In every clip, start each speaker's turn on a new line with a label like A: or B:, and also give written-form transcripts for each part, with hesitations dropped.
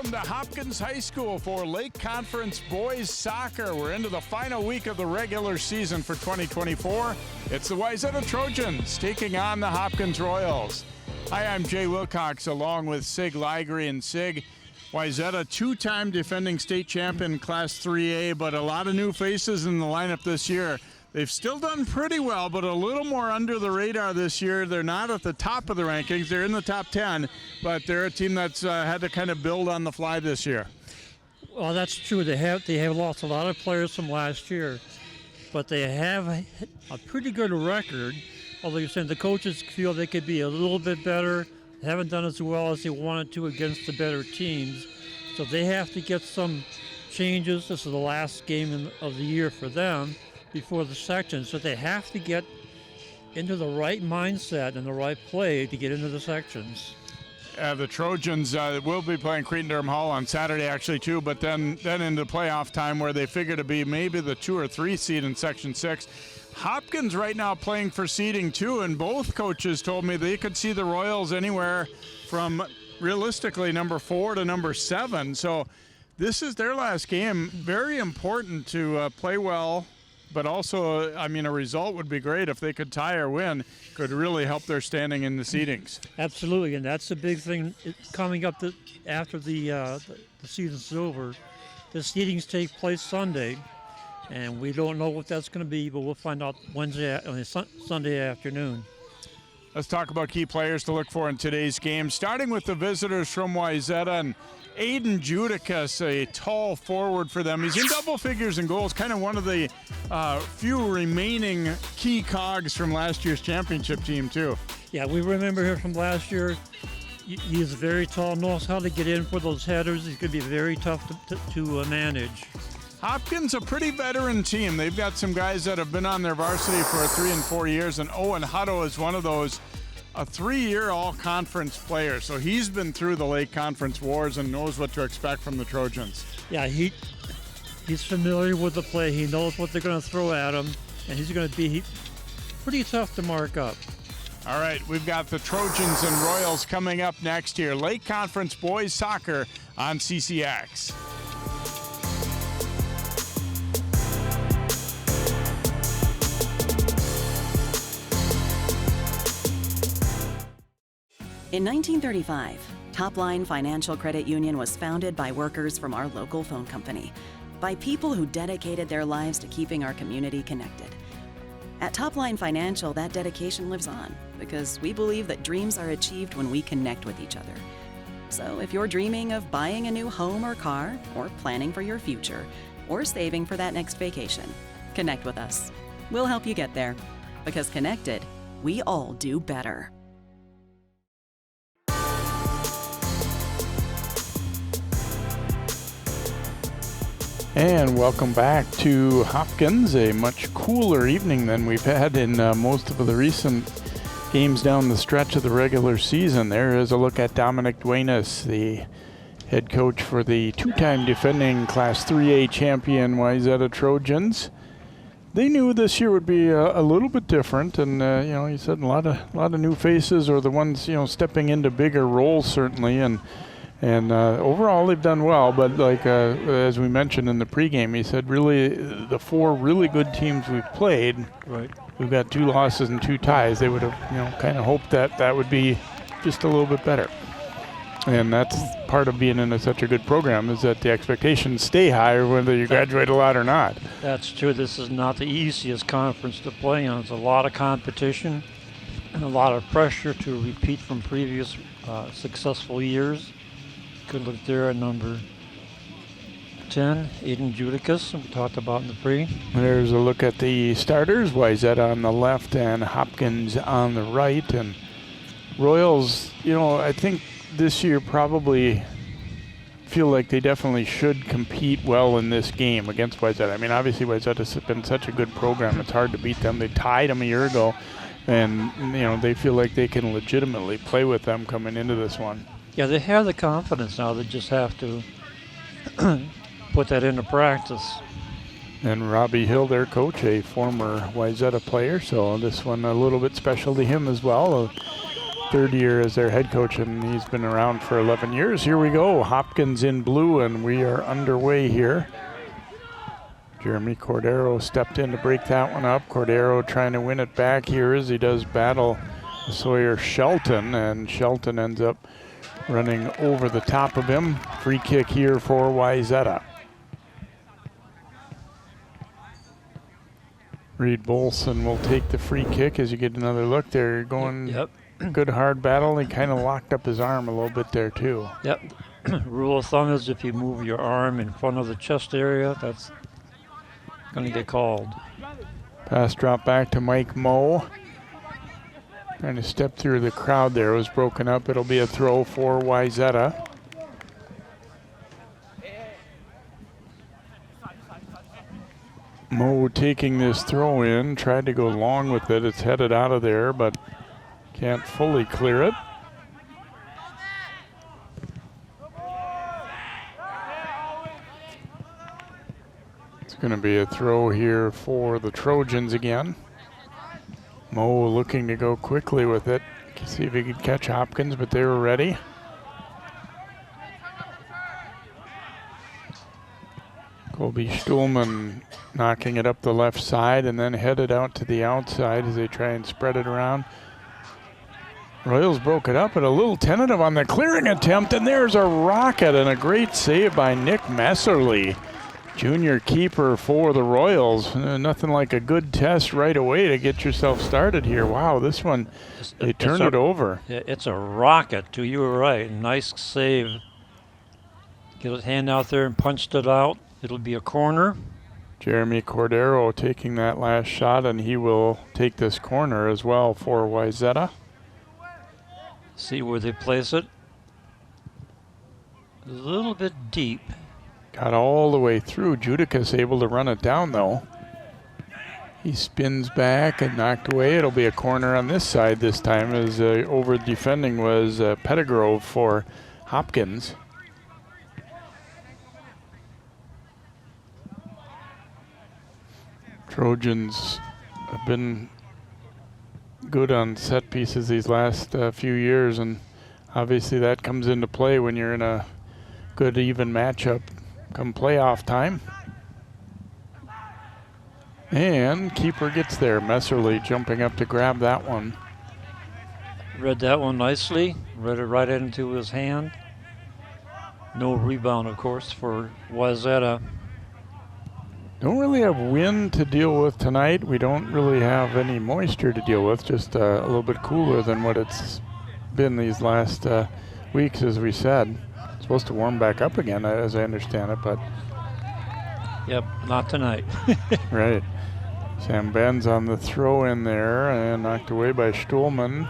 A: Welcome to Hopkins High School for Lake Conference Boys Soccer. We're into the final week of the regular season for 2024. It's the Wayzata Trojans taking on the Hopkins Royals. Hi, I'm Jay Wilcox along with Sig Ligry. And Sig, Wayzata, two-time defending state champion Class 3A, but a lot of new faces in the lineup this year. They've still done pretty well, but a little more under the radar this year. They're not at the top of the rankings. They're in the top 10, but they're a team that's had to kind of build on the fly this year.
B: Well, that's true. They have lost a lot of players from last year, but they have a pretty good record. Although you're saying the coaches feel they could be a little bit better, they haven't done as well as they wanted to against the better teams. So they have to get some changes. This is the last game of the year for them before the section, so they have to get into the right mindset and the right play to get into the sections.
A: The Trojans will be playing Cretin-Derham Hall on Saturday actually too, but then into playoff time where they figure to be maybe the 2 or 3 seed in Section 6. Hopkins right now playing for seeding too, and both coaches told me they could see the Royals anywhere from realistically number 4 to number 7. So this is their last game. Very important to play well. But also, I mean, a result would be great if they could tie or win. Could really help their standing in the seedings.
B: Absolutely, and that's the big thing coming up after the season's over. The seedings take place Sunday, and we don't know what that's going to be, but we'll find out Sunday afternoon.
A: Let's talk about key players to look for in today's game, starting with the visitors from Wayzata. And Aiden Judicus, a tall forward for them. He's in double figures in goals, kind of one of the few remaining key cogs from last year's championship team, too.
B: Yeah, we remember him from last year. He's very tall, knows how to get in for those headers. He's going to be very tough to manage.
A: Hopkins, a pretty veteran team. They've got some guys that have been on their varsity for 3 and 4 years, and Owen Hutto is one of those. A 3-year all-conference player, so he's been through the Lake Conference wars and knows what to expect from the Trojans.
B: Yeah, he's familiar with the play. He knows what they're going to throw at him, and he's going to be pretty tough to mark up.
A: All right, we've got the Trojans and Royals coming up next year. Lake Conference Boys Soccer on CCX.
C: In 1935, Topline Financial Credit Union was founded by workers from our local phone company, by people who dedicated their lives to keeping our community connected. At Topline Financial, that dedication lives on because we believe that dreams are achieved when we connect with each other. So if you're dreaming of buying a new home or car, or planning for your future, or saving for that next vacation, connect with us. We'll help you get there, because connected, we all do better.
A: And welcome back to Hopkins, a much cooler evening than we've had in most of the recent games down the stretch of the regular season. There is a look at Dominic Duenas, the head coach for the two-time defending Class 3A champion Wayzata Trojans. They knew this year would be a little bit different, and he said a lot of new faces, or the ones stepping into bigger roles certainly, and overall, they've done well, but as we mentioned in the pregame, he said really the 4 really good teams we've played,
B: right.
A: We've got 2 losses and 2 ties. They would have kind of hoped that would be just a little bit better. And that's part of being in such a good program, is that the expectations stay high whether you graduate a lot or not.
B: That's true. This is not the easiest conference to play on. It's a lot of competition and a lot of pressure to repeat from previous successful years. Good look there at number 10, Aiden Judicus, we talked about in the pre.
A: There's a look at the starters. Wayzata on the left and Hopkins on the right. And Royals, I think this year probably feel like they definitely should compete well in this game against Wayzata. I mean, obviously Wayzata's been such a good program. It's hard to beat them. They tied them a year ago, and they feel like they can legitimately play with them coming into this one.
B: Yeah, they have the confidence now. They just have to put that into practice.
A: And Robbie Hill, their coach, a former Wayzata player, so this one a little bit special to him as well. third year as their head coach, and he's been around for 11 years. Here we go, Hopkins in blue, and we are underway here. Jeremy Cordero stepped in to break that one up. Cordero trying to win it back here as he does battle Sawyer Shelton, and Shelton ends up running over the top of him. Free kick here for Wayzata. Reed Bolson will take the free kick as you get another look there. You're going good hard battle. He kind of locked up his arm a little bit there too.
B: Yep. Rule of thumb is if you move your arm in front of the chest area, that's going to get called.
A: Pass drop back to Mike Moe. Trying to step through the crowd there. It was broken up. It'll be a throw for Wayzata. Moe taking this throw in, tried to go long with it. It's headed out of there, but can't fully clear it. It's going to be a throw here for the Trojans again. Moe looking to go quickly with it. See if he could catch Hopkins, but they were ready. Colby Stuhlman knocking it up the left side and then headed out to the outside as they try and spread it around. Royals broke it up, but a little tentative on the clearing attempt, and there's a rocket and a great save by Nick Messerly, junior keeper for the Royals. Nothing like a good test right away to get yourself started here. Wow, this one, they turned it over.
B: It's a rocket, too. You were right. Nice save. Get his hand out there and punched it out. It'll be a corner.
A: Jeremy Cordero taking that last shot, and he will take this corner as well for Wayzata.
B: See where they place it. A little bit deep.
A: Got all the way through. Judicus able to run it down, though. He spins back and knocked away. It'll be a corner on this side this time, as over defending was Pettigrove for Hopkins. Trojans have been good on set pieces these last few years, and obviously that comes into play when you're in a good even matchup come playoff time. And keeper gets there. Messerly jumping up to grab that one.
B: Read that one nicely. Read it right into his hand. No rebound, of course, for Wayzata.
A: Don't really have wind to deal with tonight. We don't really have any moisture to deal with, just a little bit cooler than what it's been these last weeks, as we said. It's supposed to warm back up again, as I understand it, but...
B: Yep, not tonight.
A: Right. Sam Benz on the throw in there and knocked away by Stuhlman.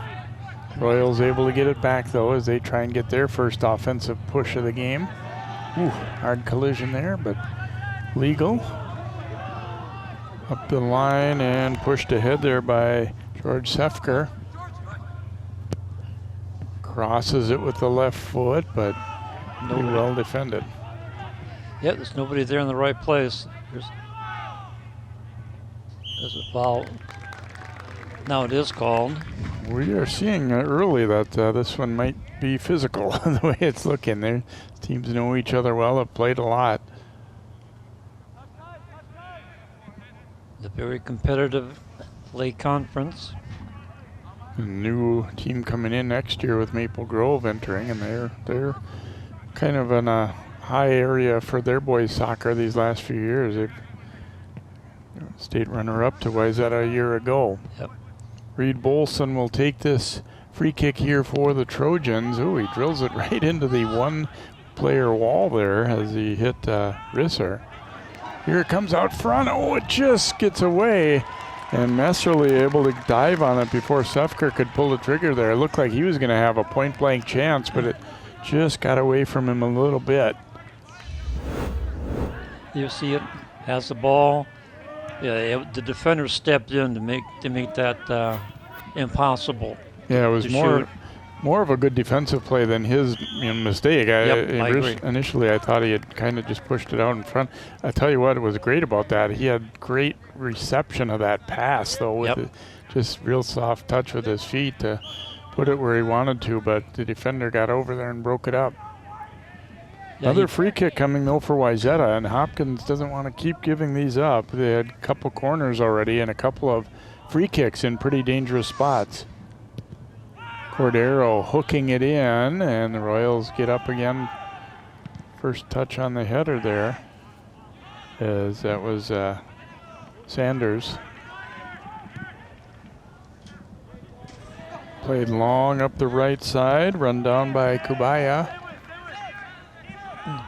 A: Royals able to get it back, though, as they try and get their first offensive push of the game. Ooh, hard collision there, but legal. Up the line and pushed ahead there by George Sefker. Crosses it with the left foot, but well defended.
B: Yeah, there's nobody there in the right place. There's a foul. Now it is called.
A: We are seeing early that this one might be physical, the way it's looking there. Teams know each other well, have played a lot.
B: The very competitive Lake Conference.
A: A new team coming in next year with Maple Grove entering, and they're kind of in a high area for their boys soccer these last few years. They've state runner-up to Wayzata a year ago.
B: Yep.
A: Reed Bolson will take this free kick here for the Trojans. Oh, he drills it right into the one-player wall there as he hit Risser. Here it comes out front. Oh, it just gets away. And Messerly able to dive on it before Sefker could pull the trigger there. It looked like he was going to have a point-blank chance, but it just got away from him a little bit.
B: You see it, has the ball. Yeah, the defender stepped in to make that impossible.
A: Yeah, it was more of a good defensive play than his mistake.
B: I agree.
A: Initially, I thought he had kind of just pushed it out in front. I tell you what, it was great about that. He had great reception of that pass, though, with just real soft touch with his feet to put it where he wanted to, but the defender got over there and broke it up.
B: Yeah,
A: Another free kick coming though for Wayzata, and Hopkins doesn't want to keep giving these up. They had a couple corners already and a couple of free kicks in pretty dangerous spots. Cordero hooking it in, and the Royals get up again. First touch on the header there, as that was Sanders. Played long up the right side, run down by Kubaya.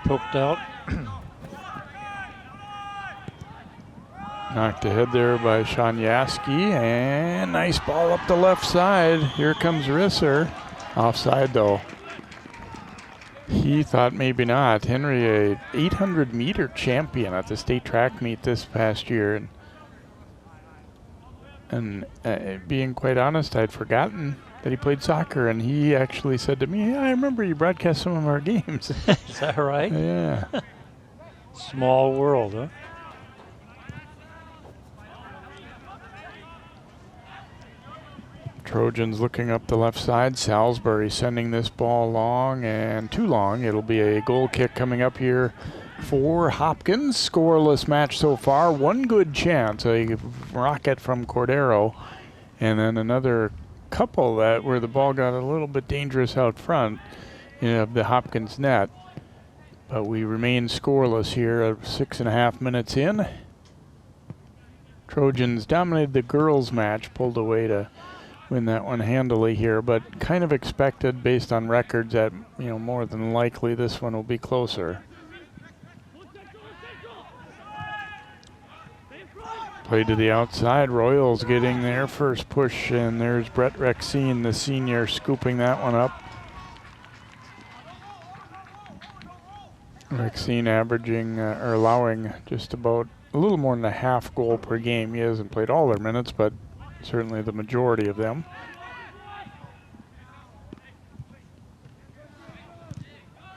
B: Poked out.
A: Knocked ahead there by Shanyasky, and nice ball up the left side. Here comes Risser. Offside though. He thought maybe not. Henry, a 800-meter champion at the state track meet this past year. And being quite honest, I'd forgotten that he played soccer, and he actually said to me, "Yeah, I remember you broadcast some of our games."
B: Is that right?
A: Yeah.
B: Small world, huh?
A: Trojans looking up the left side. Salisbury sending this ball long and too long. It'll be a goal kick coming up here for Hopkins. Scoreless match so far. One good chance, a rocket from Cordero, and then another couple that where the ball got a little bit dangerous out front of the Hopkins net. But we remain scoreless here at 6.5 minutes in. Trojans dominated the girls match, pulled away to win that one handily here, but kind of expected based on records that, more than likely this one will be closer. Play to the outside. Royals getting their first push, and there's Brett Rexine, the senior, scooping that one up. Rexine averaging or allowing just about a little more than a half goal per game. He hasn't played all their minutes, but certainly the majority of them.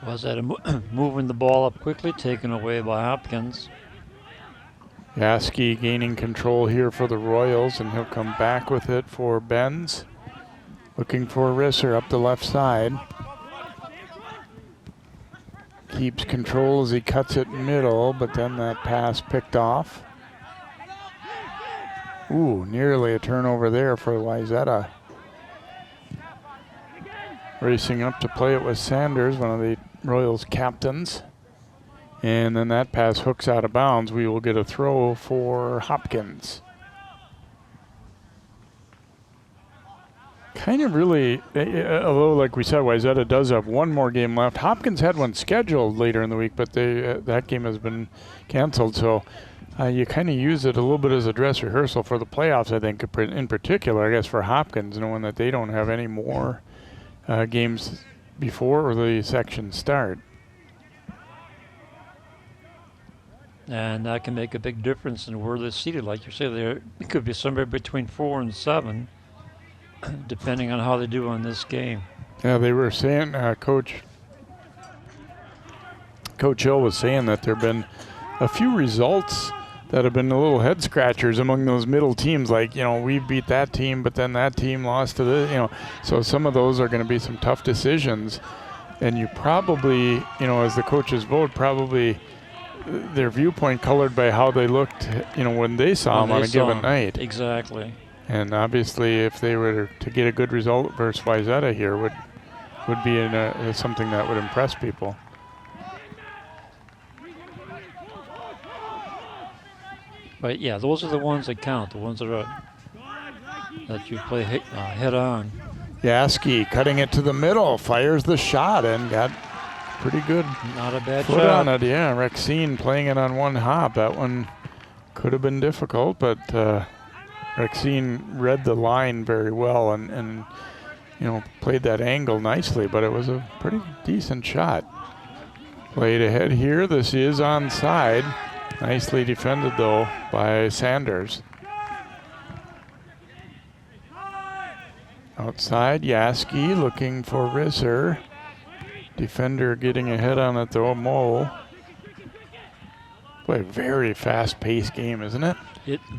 B: Was that moving the ball up quickly, taken away by Hopkins.
A: Yaski gaining control here for the Royals, and he'll come back with it for Benz. Looking for Risser up the left side. Keeps control as he cuts it middle, but then that pass picked off. Ooh, nearly a turnover there for Wayzata. Racing up to play it with Sanders, one of the Royals captains. And then that pass hooks out of bounds. We will get a throw for Hopkins. Kind of really, although like we said, Wayzata does have one more game left. Hopkins had one scheduled later in the week, but that game has been canceled. So you kind of use it a little bit as a dress rehearsal for the playoffs, I think, in particular, I guess, for Hopkins, knowing that they don't have any more games before the sections start.
B: And that can make a big difference in where they're seated. Like you say, it could be somewhere between 4 and 7, depending on how they do on this game.
A: Yeah, they were saying, Coach Hill was saying that there have been a few results that have been a little head scratchers among those middle teams. Like, we beat that team, but then that team lost to this, So some of those are going to be some tough decisions. And you probably, as the coaches vote, probably their viewpoint colored by how they looked, when they saw them on a given night.
B: Exactly.
A: And obviously, if they were to get a good result versus Wayzata here, would be something that would impress people.
B: But yeah, those are the ones that count. The ones that you play head on.
A: Yaski cutting it to the middle, fires the shot, and got pretty good.
B: Not a bad
A: foot
B: shot.
A: on it, yeah. Rexine playing it on one hop. That one could have been difficult, but Rexine read the line very well and played that angle nicely, but it was a pretty decent shot. Played ahead here. This is onside. Nicely defended, though, by Sanders. Outside, Yaski looking for Risser. Defender getting ahead on it, though, Mo. Boy, very fast-paced game, isn't it?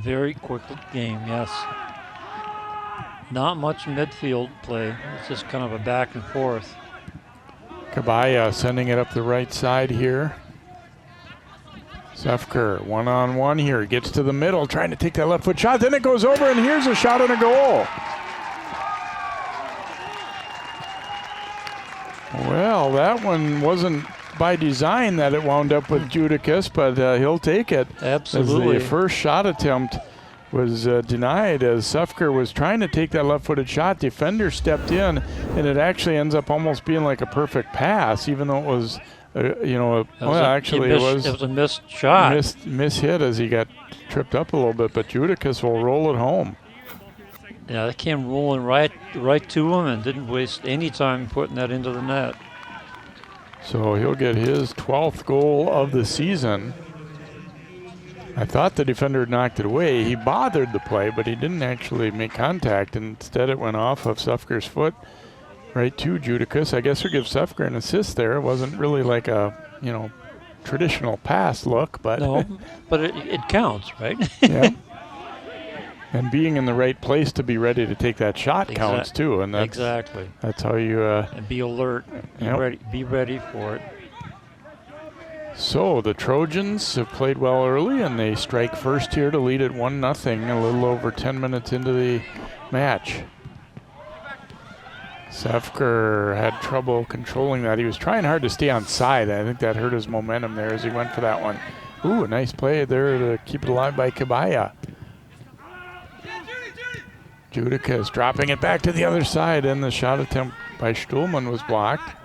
B: Very quick game, yes. Not much midfield play. It's just kind of a back and forth.
A: Kabaya sending it up the right side here. Sefker one-on-one here. Gets to the middle, trying to take that left foot shot. Then it goes over, and here's a shot and a goal. Well, that one wasn't by design that it wound up with Judicus, but he'll take it.
B: Absolutely.
A: As the first shot attempt was denied as Sefker was trying to take that left-footed shot. Defender stepped in, and it actually ends up almost being like a perfect pass, even though it was, it was
B: a missed shot.
A: Miss hit as he got tripped up a little bit, but Judicus will roll it home.
B: Yeah, they came rolling right to him and didn't waste any time putting that into the net.
A: So he'll get his 12th goal of the season. I thought the defender had knocked it away. He bothered the play, but he didn't actually make contact. Instead, it went off of Sefker's foot right to Judicus. I guess we'll give Sefker an assist there. It wasn't really like a, traditional pass look, but
B: no, but it counts, right?
A: Yeah. And being in the right place to be ready to take that shot counts too, and that's how you
B: and be alert, be ready for it.
A: So the Trojans have played well early, and they strike first here to lead it 1-0 a little over 10 minutes into the match. Sefker had trouble controlling that. He was trying hard to stay on side. I think that hurt his momentum there as he went for that one. Ooh, a nice play there to keep it alive by Kabaya. Judicus dropping it back to the other side, and the shot attempt by Stuhlman was blocked.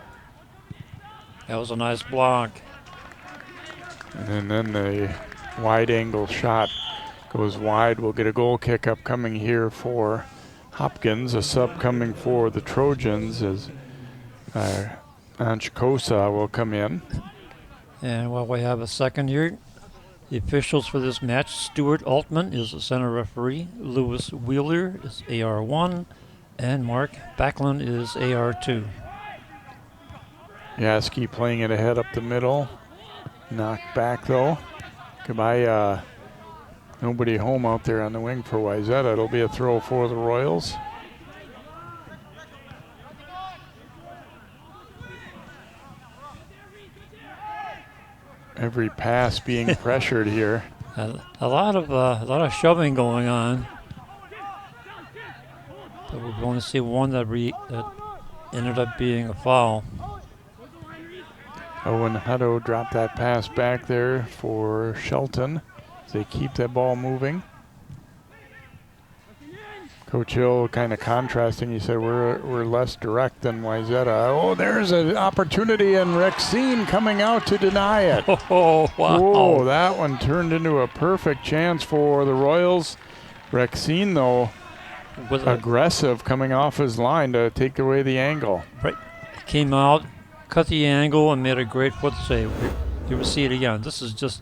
B: That was a nice block.
A: And then the wide angle shot goes wide. We'll get a goal kick up coming here for Hopkins. A sub coming for the Trojans as Anchikosa will come in.
B: And while we have a second here, the officials for this match: Stuart Altman is the center referee, Lewis Wheeler is AR1, and Mark Backlund is AR2.
A: Yaski playing it ahead up the middle. Knocked back though. Kabaya, nobody home out there on the wing for Wayzata. It'll be a throw for the Royals. Every pass being pressured here.
B: A lot of shoving going on. But we're going to see one that ended up being a foul.
A: Owen Hutto dropped that pass back there for Shelton as they keep that ball moving. Coach Hill kind of contrasting. He said we're less direct than Wayzata. Oh, there's an opportunity, and Rexine coming out to deny it.
B: Oh, wow.
A: Whoa, that one turned into a perfect chance for the Royals. Rexine, though, aggressive coming off his line to take away the angle.
B: Right. Came out, cut the angle, and made a great foot save. You will see it again. This is just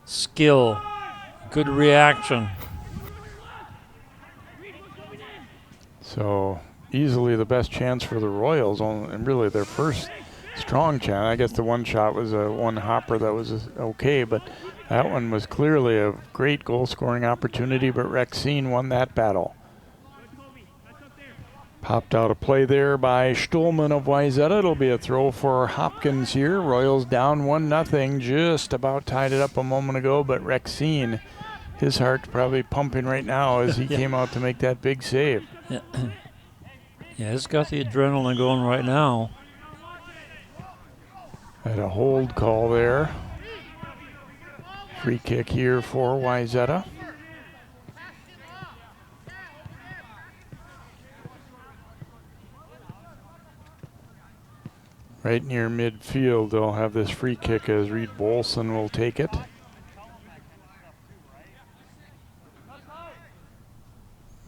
B: skill, good reaction.
A: So easily the best chance for the Royals, and really their first strong chance. I guess the one shot was a one hopper that was okay, but that one was clearly a great goal-scoring opportunity, but Rexine won that battle. Popped out a play there by Stuhlman of Wayzata. It'll be a throw for Hopkins here. Royals down 1-0, just about tied it up a moment ago, but Rexine, his heart's probably pumping right now as he came out to make that big save.
B: Yeah, he's got the adrenaline going right now.
A: Had a hold call there. Free kick here for Wayzata. Right near midfield, they'll have this free kick as Reed Bolson will take it.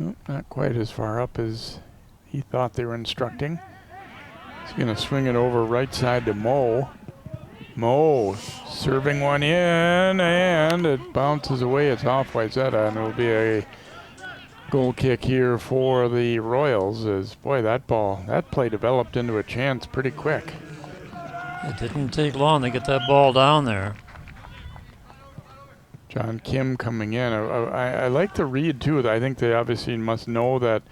A: Oh, not quite as far up as he thought they were instructing. He's going to swing it over right side to Mo. Mo serving one in, and it bounces away. It's off Wayzata, and it'll be a goal kick here for the Royals. As boy, that play developed into a chance pretty quick.
B: It didn't take long to get that ball down there.
A: John Kim coming in. I like the read too. I think they obviously must know that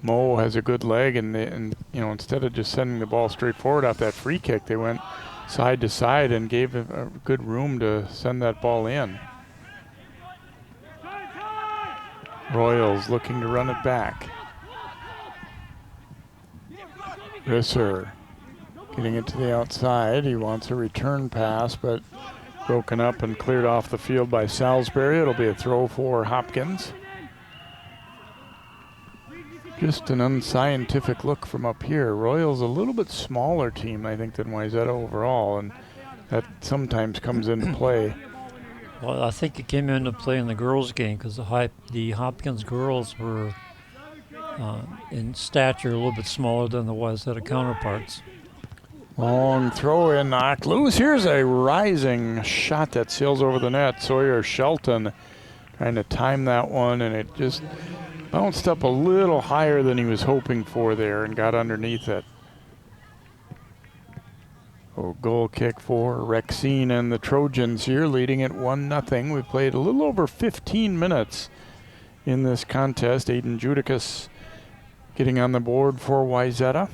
A: Mo has a good leg, and instead of just sending the ball straight forward off that free kick, they went side to side and gave him a good room to send that ball in. Royals looking to run it back. Risser getting it to the outside. He wants a return pass, but broken up and cleared off the field by Salisbury. It'll be a throw for Hopkins. Just an unscientific look from up here. Royals a little bit smaller team, I think, than Wayzata overall, and that sometimes comes into play.
B: Well, I think it came into play in the girls' game because the Hopkins girls were in stature a little bit smaller than the Wayzata counterparts.
A: Long throw in, knocked loose. Here's a rising shot that sails over the net. Sawyer Shelton trying to time that one, and it just bounced up a little higher than he was hoping for there and got underneath it. Goal kick for Rexine and the Trojans here, leading it 1-0. We've played a little over 15 minutes in this contest. Aiden Judicus getting on the board for Wayzata.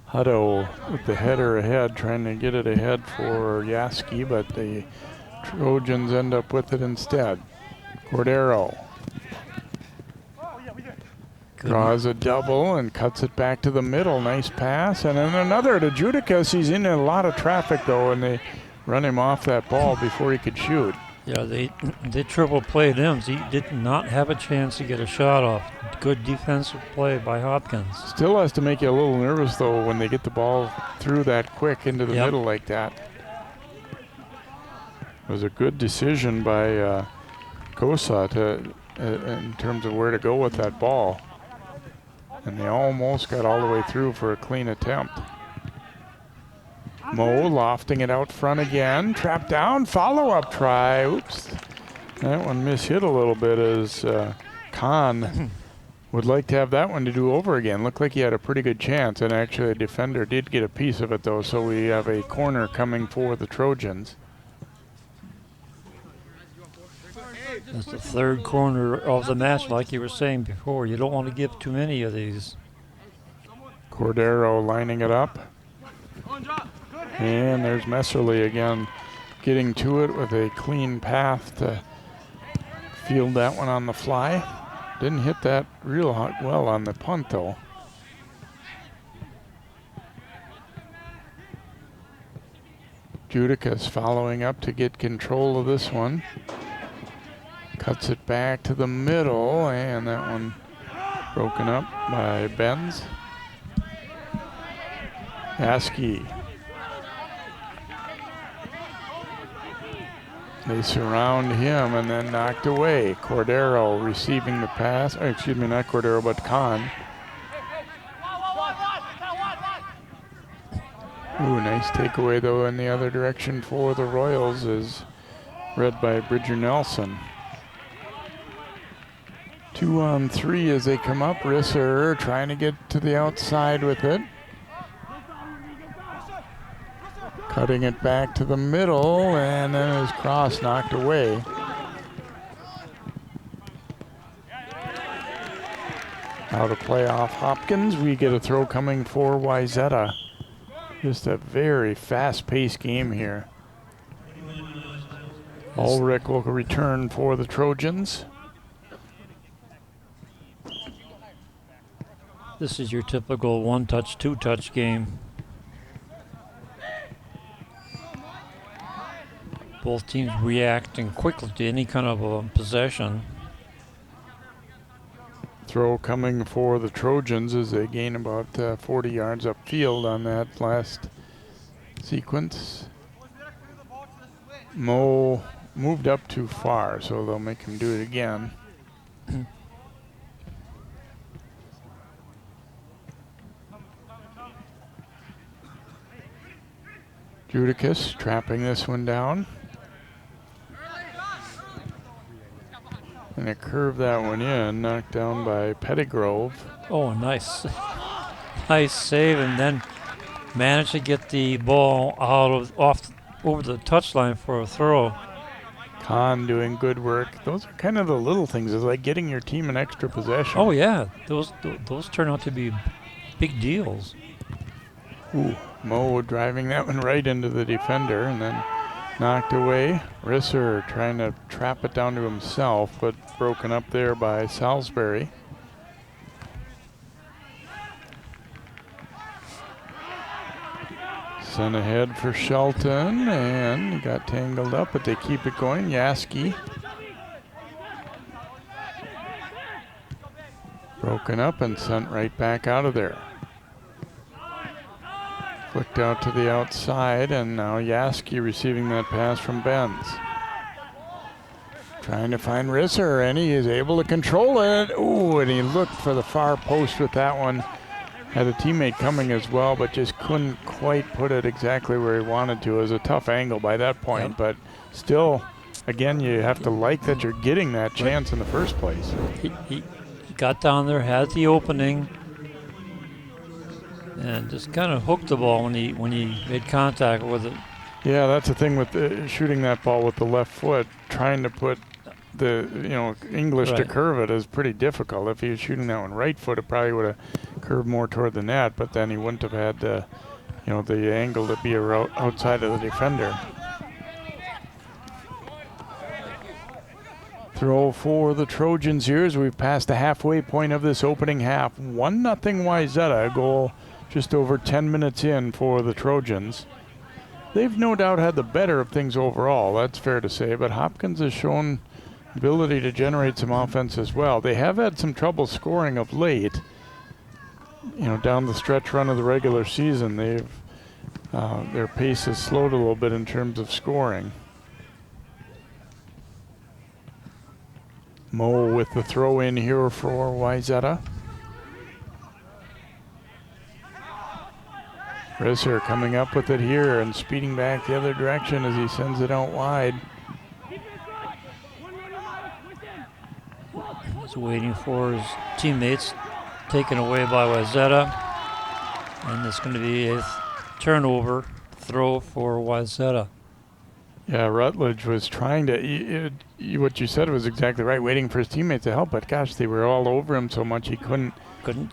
A: Hutto with the header ahead, trying to get it ahead for Yaski, but the Trojans end up with it instead. Cordero draws a double and cuts it back to the middle. Nice pass. And then another to Judicus. He's in a lot of traffic, though, and they run him off that ball before he could shoot.
B: Yeah, they triple played him. He did not have a chance to get a shot off. Good defensive play by Hopkins.
A: Still has to make you a little nervous, though, when they get the ball through that quick into the middle like that. It was a good decision by Kosa in terms of where to go with that ball. And they almost got all the way through for a clean attempt. Mo lofting it out front again. Trapped down. Follow-up try. Oops. That one mishit a little bit as Khan would like to have that one to do over again. Looked like he had a pretty good chance, and actually a defender did get a piece of it, though, so we have a corner coming for the Trojans.
B: That's the third corner of the match, like you were saying before. You don't want to give too many of these.
A: Cordero lining it up. And there's Messerly again, getting to it with a clean path to field that one on the fly. Didn't hit that real well on the punt, though. Judicus following up to get control of this one. Cuts it back to the middle, and that one broken up by Benz. Askey. They surround him and then knocked away. Cordero receiving the pass. Oh, excuse me, not Cordero, but Khan. Ooh, nice takeaway, though, in the other direction for the Royals, is read by Bridger Nelson. 2-on-3 as they come up. Risser trying to get to the outside with it. Cutting it back to the middle, and then his cross knocked away. Now to play off Hopkins. We get a throw coming for Wayzata. Just a very fast-paced game here. Ulrich will return for the Trojans.
B: This is your typical one-touch, two-touch game. Both teams reacting quickly to any kind of a possession.
A: Throw coming for the Trojans as they gain about 40 yards upfield on that last sequence. Mo moved up too far, so they'll make him do it again. Judicus trapping this one down. And they curve that one in, knocked down by Pettigrove.
B: Oh, nice. nice save, and then managed to get the ball over the touchline for a throw.
A: Kahn doing good work. Those are kind of the little things. It's like getting your team an extra possession.
B: Oh yeah, those turn out to be big deals.
A: Ooh, Mo driving that one right into the defender and then knocked away. Risser trying to trap it down to himself, but broken up there by Salisbury. Sent ahead for Shelton, and he got tangled up, but they keep it going. Yaski. Broken up and sent right back out of there. Flicked out to the outside, and now Yaski receiving that pass from Benz. Trying to find Risser, and he is able to control it. Ooh, and he looked for the far post with that one. Had a teammate coming as well, but just couldn't quite put it exactly where he wanted to. It was a tough angle by that point, but still, again, you have to like that you're getting that chance in the first place.
B: He got down there, had the opening, and just kind of hooked the ball when he made contact with it.
A: Yeah, that's the thing with shooting that ball with the left foot. Trying to put the English to curve it is pretty difficult. If he was shooting that one right foot, it probably would have curved more toward the net, but then he wouldn't have had the angle to be outside of the defender. Throw for the Trojans here as we've passed the halfway point of this opening half. 1-0 Wayzata, a goal just over 10 minutes in for the Trojans. They've no doubt had the better of things overall, that's fair to say, but Hopkins has shown ability to generate some offense as well. They have had some trouble scoring of late. Down the stretch run of the regular season, their pace has slowed a little bit in terms of scoring. Mo with the throw in here for Wayzata. Risser coming up with it here and speeding back the other direction as he sends it out wide.
B: He's waiting for his teammates, taken away by Wayzata, and it's going to be a turnover throw for Wayzata.
A: Yeah, Rutledge was trying to, what you said was exactly right, waiting for his teammates to help, but gosh, they were all over him so much he couldn't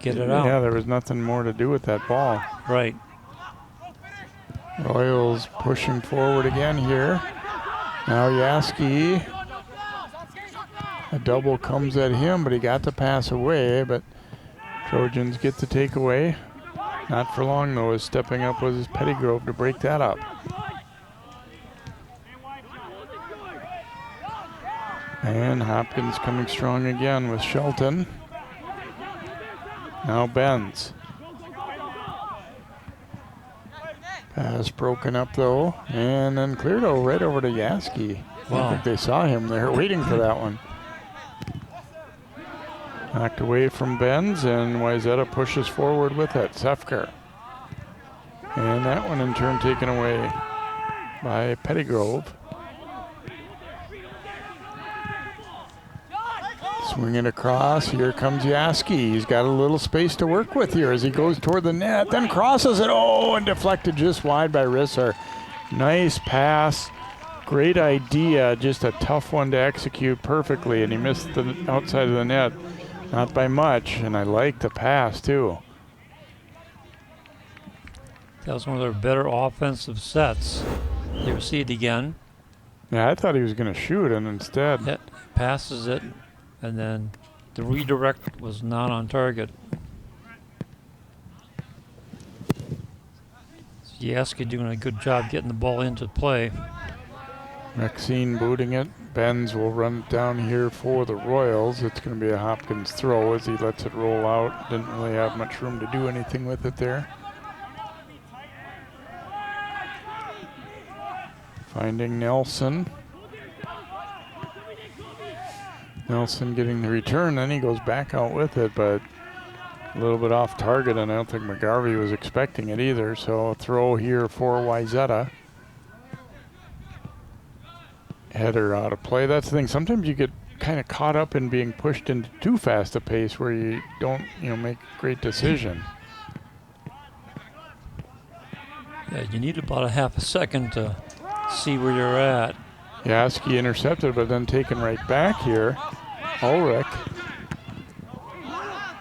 B: get it out.
A: Yeah, there was nothing more to do with that ball.
B: Right.
A: Royals pushing forward again here. Now Yaski. A double comes at him, but he got the pass away, but Trojans get the takeaway. Not for long, though, as stepping up was Pettygrove to break that up. And Hopkins coming strong again with Shelton. Now Benz. Pass broken up, though, and then cleared right over to Yaski.
B: Wow.
A: I think they saw him there waiting for that one. Knocked away from Benz, and Wayzata pushes forward with it. Sefker. And that one in turn taken away by Pettygrove. Swinging across, here comes Yaski. He's got a little space to work with here as he goes toward the net, then crosses it, and deflected just wide by Risser. Nice pass, great idea, just a tough one to execute perfectly, and he missed the outside of the net, not by much, and I like the pass too.
B: That was one of their better offensive sets. Here we see it again.
A: Yeah, I thought he was going to shoot, and instead
B: passes it. And then the redirect was not on target. Yaski doing a good job getting the ball into play.
A: Maxine booting it. Benz will run it down here for the Royals. It's going to be a Hopkins throw as he lets it roll out. Didn't really have much room to do anything with it there. Finding Nelson. Nelson getting the return, then he goes back out with it, but a little bit off target, and I don't think McGarvey was expecting it either, so a throw here for Wayzata. Header out of play. That's the thing. Sometimes you get kind of caught up in being pushed into too fast a pace where you don't, make a great decision.
B: Yeah, you need about a half a second to see where you're at.
A: Yaski intercepted, but then taken right back here. Ulrich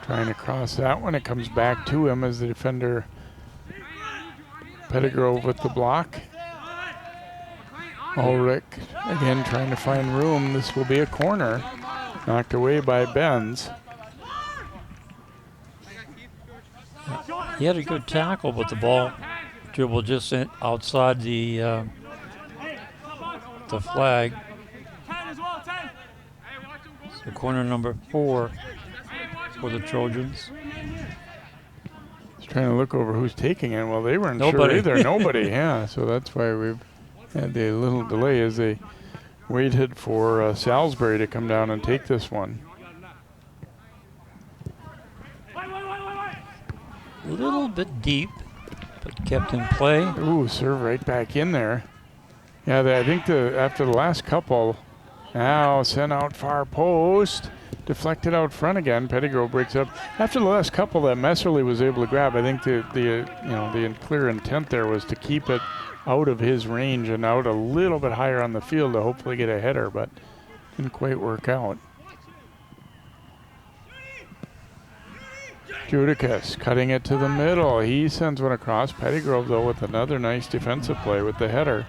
A: trying to cross that one. It comes back to him as the defender Pettigrove with the block. Ulrich again trying to find room. This will be a corner. Knocked away by Benz.
B: He had a good tackle, but the ball dribbled just outside the flag. So corner number 4 for the Trojans.
A: He's trying to look over who's taking it. Well, they weren't
B: Nobody.
A: sure either. Nobody, yeah. So that's why we've had the little delay as they waited for Salisbury to come down and take this one.
B: A little bit deep, but kept in play.
A: Ooh, serve right back in there. Yeah, I think after the last couple, now sent out far post, deflected out front again. Pettigrove breaks up. After the last couple that Messerly was able to grab, I think the clear intent there was to keep it out of his range and out a little bit higher on the field to hopefully get a header, but didn't quite work out. Judicus cutting it to the middle. He sends one across. Pettigrove, though, with another nice defensive play with the header.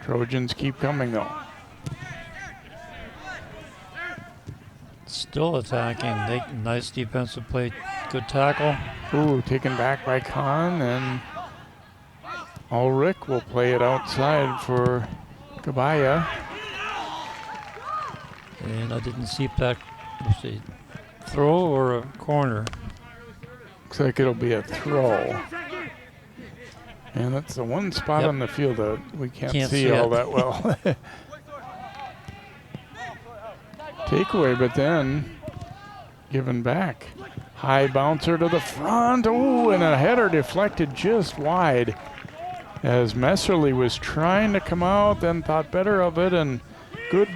A: Trojans keep coming, though.
B: Still attacking. Nice defensive play. Good tackle.
A: Ooh, taken back by Kahn, and Ulrich will play it outside for Gabaya.
B: And I didn't see if that was a throw or a corner.
A: Looks like it'll be a throw. And that's the one spot on the field that we can't see all that well. Takeaway, but then given back. High bouncer to the front. Ooh, and a header deflected just wide as Messerly was trying to come out, then thought better of it, and good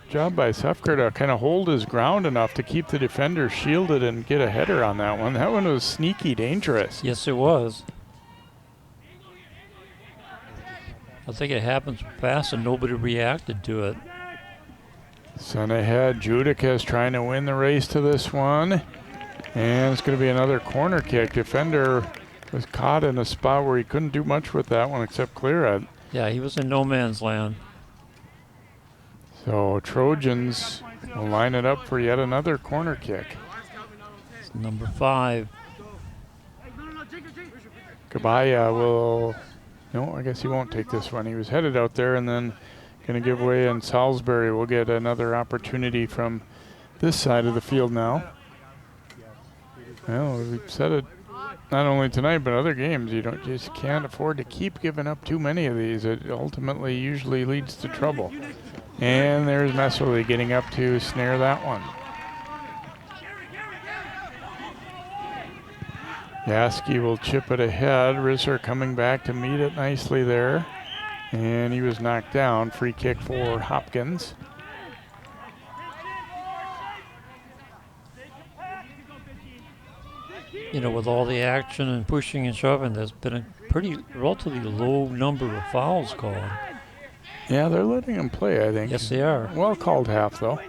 A: job by Sefker to kind of hold his ground enough to keep the defender shielded and get a header on that one. That one was sneaky dangerous.
B: Yes, it was. I think it happens fast and nobody reacted to it.
A: Sent ahead, Judicus trying to win the race to this one. And it's going to be another corner kick. Defender was caught in a spot where he couldn't do much with that one except clear it.
B: Yeah, he was in no man's land.
A: So Trojans will line it up for yet another corner kick.
B: It's number 5.
A: Gabaya will, no, I guess he won't take this one. He was headed out there and then going to give way, and Salisbury will get another opportunity from this side of the field now. Well, we've said it not only tonight but other games. You just can't afford to keep giving up too many of these. It ultimately usually leads to trouble. And there's Messerly getting up to snare that one. Yaski will chip it ahead. Risser coming back to meet it nicely there. And he was knocked down. Free kick for Hopkins.
B: You know, with all the action and pushing and shoving, there's been a relatively low number of fouls called.
A: Yeah, they're letting him play, I think.
B: Yes, they are.
A: Well called half, though.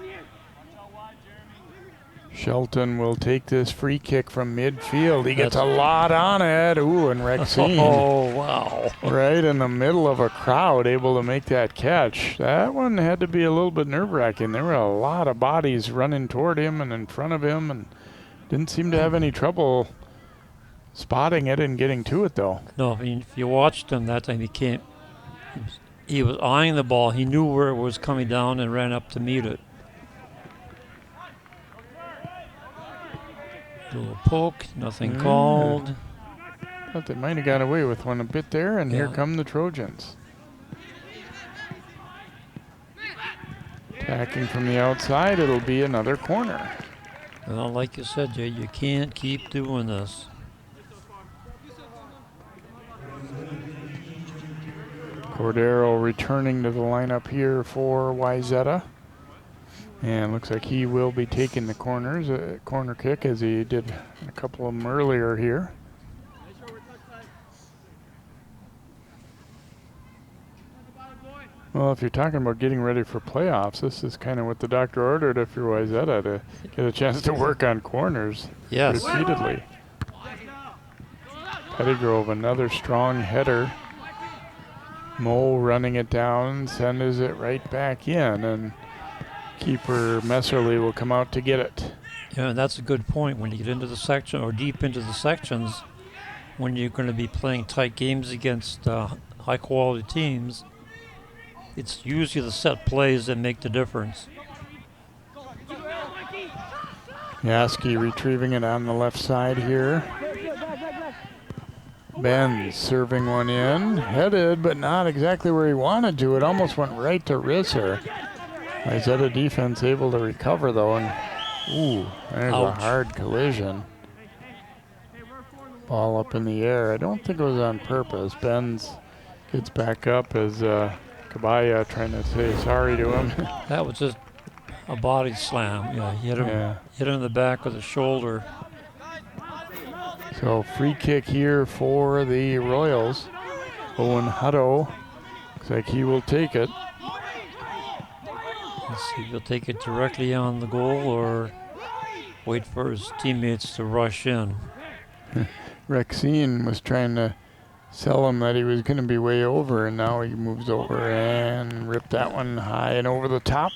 A: Shelton will take this free kick from midfield. He gets a lot on it. Ooh, and Rexine.
B: Oh, wow.
A: Right in the middle of a crowd, able to make that catch. That one had to be a little bit nerve-wracking. There were a lot of bodies running toward him and in front of him, and didn't seem to have any trouble spotting it and getting to it, though.
B: No, I mean, if you watched him that time, he was eyeing the ball. He knew where it was coming down and ran up to meet it. Little poke, nothing called.
A: Thought they might have got away with one a bit there, and here come the Trojans. Attacking from the outside, it'll be another corner.
B: Well, like you said, Jay, you can't keep doing this.
A: Cordero returning to the lineup here for Wayzata. And looks like he will be taking the corner kick as he did a couple of them earlier here. Well, if you're talking about getting ready for playoffs, this is kind of what the doctor ordered if you're Wayzata, to get a chance to work on corners repeatedly. Pettigrove, another strong header. Moe running it down, sends it right back in, and keeper Messerly will come out to get it.
B: Yeah, and that's a good point. When you get into the section or deep into the sections, when you're going to be playing tight games against high-quality teams, it's usually the set plays that make the difference.
A: Yaski retrieving it on the left side here. Benz serving one in. Headed, but not exactly where he wanted to. It almost went right to Risser. Wayzata defense able to recover, though, and ooh, there's
B: Ouch.
A: a hard collision. Ball up in the air. I don't think it was on purpose. Benz gets back up as Kabaya trying to say sorry to him.
B: That was just a body slam. Yeah, he hit him in the back with the shoulder.
A: So free kick here for the Royals. Owen Hutto, looks like he will take it.
B: Let's see if he'll take it directly on the goal or wait for his teammates to rush in.
A: Rexine was trying to sell him that he was going to be way over, and now he moves over and ripped that one high and over the top.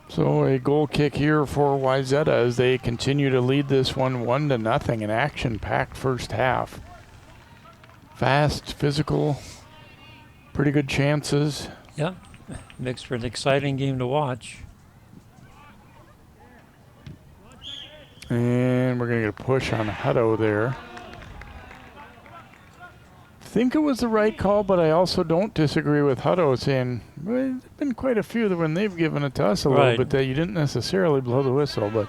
A: So a goal kick here for Wayzata as they continue to lead this one 1-0. An action-packed first half. Fast, physical, pretty good chances.
B: Yeah, makes for an exciting game to watch.
A: And we're going to get a push on Hutto there. I think it was the right call, but I also don't disagree with Hutto saying, well, there's been quite a few that when they've given it to us a little bit that you didn't necessarily blow the whistle, but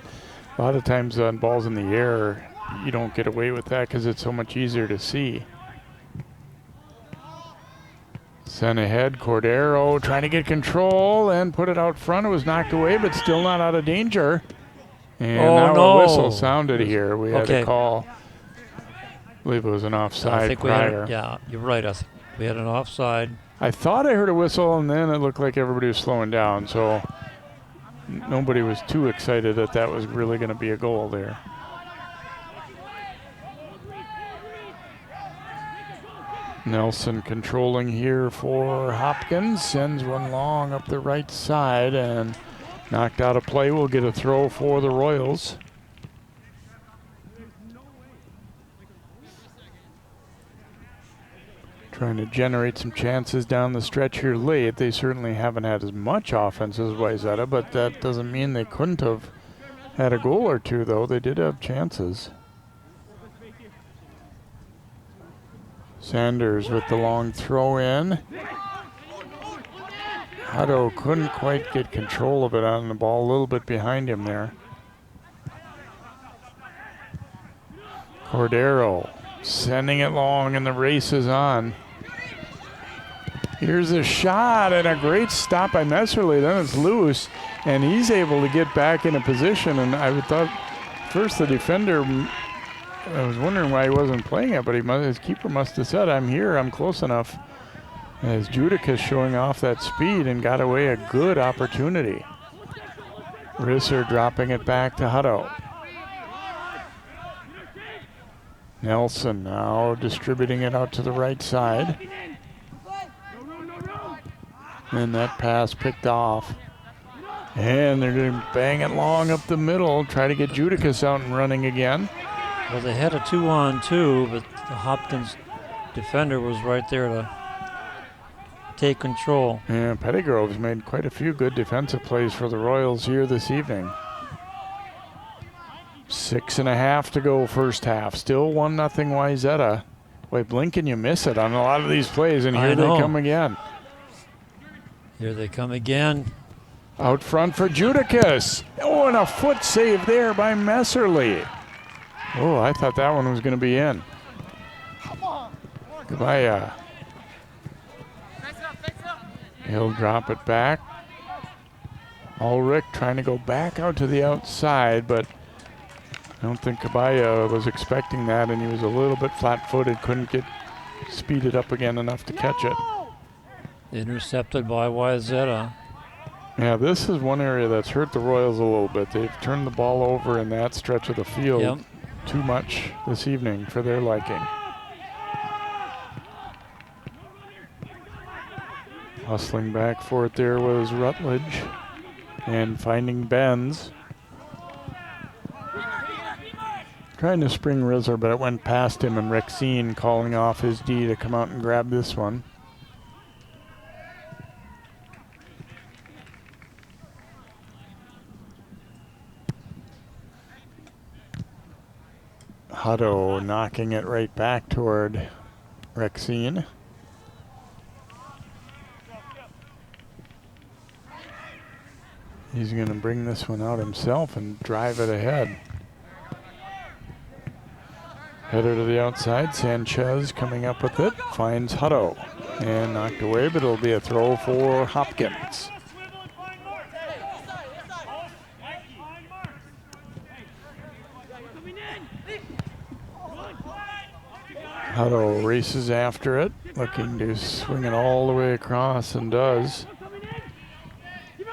A: a lot of times on balls in the air, you don't get away with that because it's so much easier to see. Sent ahead, Cordero trying to get control and put it out front. It was knocked away, but still not out of danger. And now a whistle sounded here. We had a call. I believe it was an offside prior.
B: Yeah, you're right. I think we had an offside.
A: I thought I heard a whistle, and then it looked like everybody was slowing down. So nobody was too excited that that was really going to be a goal there. Nelson controlling here for Hopkins. Sends one long up the right side and knocked out of play. We'll get a throw for the Royals. Trying to generate some chances down the stretch here late. They certainly haven't had as much offense as Wayzata, but that doesn't mean they couldn't have had a goal or two, though. They did have chances. Sanders with the long throw in. Hutto couldn't quite get control of it on the ball, a little bit behind him there. Cordero sending it long, and the race is on. Here's a shot and a great stop by Messerly. Then it's loose, and he's able to get back in a position. And I thought first the defender, I was wondering why he wasn't playing it, but his keeper must have said, I'm here, I'm close enough. As Judica's showing off that speed and got away a good opportunity. Risser dropping it back to Hutto. Nelson now distributing it out to the right side. And that pass picked off. And they're going to bang it long up the middle, try to get Judicus out and running again.
B: Well, they had a 2-on-2, but the Hopkins defender was right there to take control.
A: Yeah, Pettigrove's made quite a few good defensive plays for the Royals here this evening. 6.5 to go first half. Still 1-0 Wayzata. Boy, blink and you miss it on a lot of these plays, and here they come again.
B: Here they come again.
A: Out front for Judicus. Oh, and a foot save there by Messerly. Oh, I thought that one was going to be in. Goodbye. He'll drop it back. Ulrich trying to go back out to the outside, but I don't think Kabaya was expecting that, and he was a little bit flat-footed, couldn't get speeded up again enough to catch it.
B: Intercepted by Wayzata.
A: Yeah, this is one area that's hurt the Royals a little bit. They've turned the ball over in that stretch of the field too much this evening for their liking. Hustling back for it there was Rutledge, and finding Benz. Trying to spring Rizzer, but it went past him, and Rexine calling off his D to come out and grab this one. Hutto knocking it right back toward Rexine. He's going to bring this one out himself and drive it ahead. Header to the outside. Sanchez coming up with it. Finds Hutto. And knocked away, but it'll be a throw for Hopkins. Hutto races after it, looking to swing it all the way across, and does.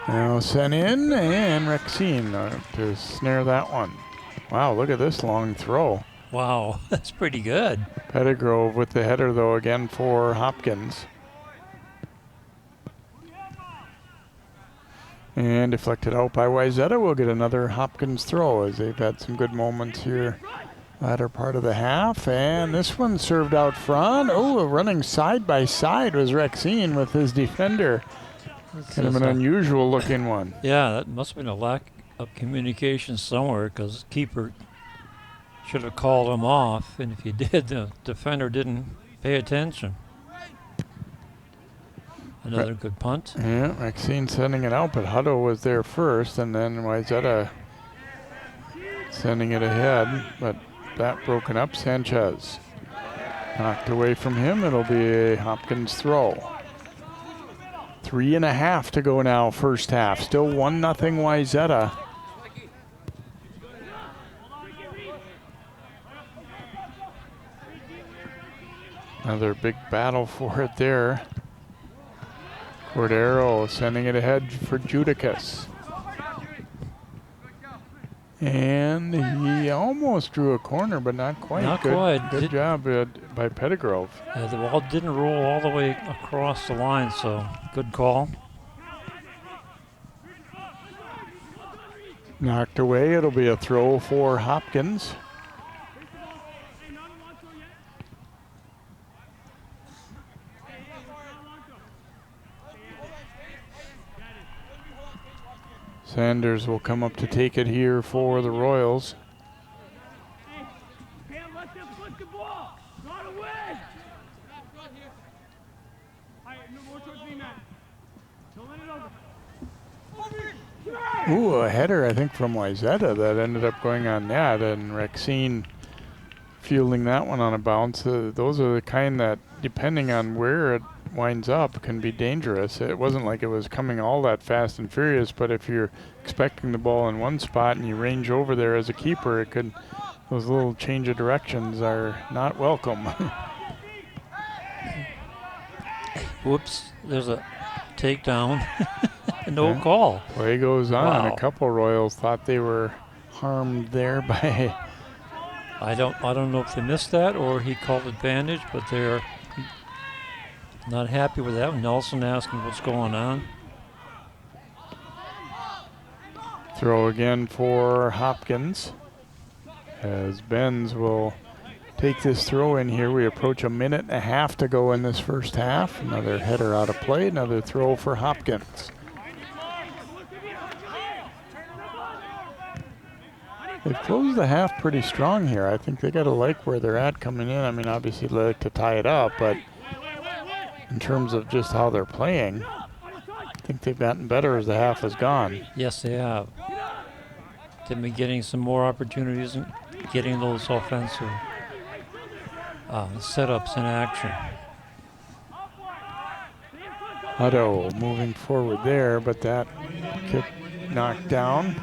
A: Now sent in, and Rexine to snare that one. Wow, look at this long throw.
B: Wow, that's pretty good.
A: Pettigrove with the header, though, again for Hopkins. And deflected out by Wayzata. We'll get another Hopkins throw, as they've had some good moments here latter part of the half. And this one served out front. Oh, running side by side was Rexine with his defender. Kind of an unusual looking one.
B: Yeah, that must have been a lack of communication somewhere, because keeper should have called him off, and if he did, the defender didn't pay attention. Another good punt.
A: Yeah, Rexine sending it out, but Hutto was there first, and then Wayzata sending it ahead, but that broken up. Sanchez knocked away from him. It'll be a Hopkins throw. 3.5 to go now, first half. Still 1-0 Wayzata. Another big battle for it there. Cordero sending it ahead for Judicus. And he almost drew a corner, but not quite.
B: Not quite.
A: Good job by Pettigrove.
B: The ball didn't roll all the way across the line, so good call.
A: Knocked away. It'll be a throw for Hopkins. Sanders will come up to take it here for the Royals. Ooh, a header, I think, from Wayzata that ended up going on net, and Rexine fielding that one on a bounce. Those are the kind that, depending on where it winds up, can be dangerous. It wasn't like it was coming all that fast and furious, but if you're expecting the ball in one spot and you range over there as a keeper, it could, those little change of directions are not welcome.
B: Whoops, there's a takedown. No call.
A: Play goes on.
B: Wow.
A: A couple Royals thought they were harmed there by...
B: I don't know if they missed that or he called advantage, but they're not happy with that. Nelson asking what's going on.
A: Throw again for Hopkins, as Benz will take this throw in here. We approach 1.5 minutes to go in this first half. Another header out of play, another throw for Hopkins. They've closed the half pretty strong here. I think they got to like where they're at coming in. I mean, obviously they like to tie it up, but in terms of just how they're playing, I think they've gotten better as the half has gone.
B: Yes, they have. They've been getting some more opportunities and getting those offensive setups in action.
A: Hutto moving forward there, but that kick knocked down.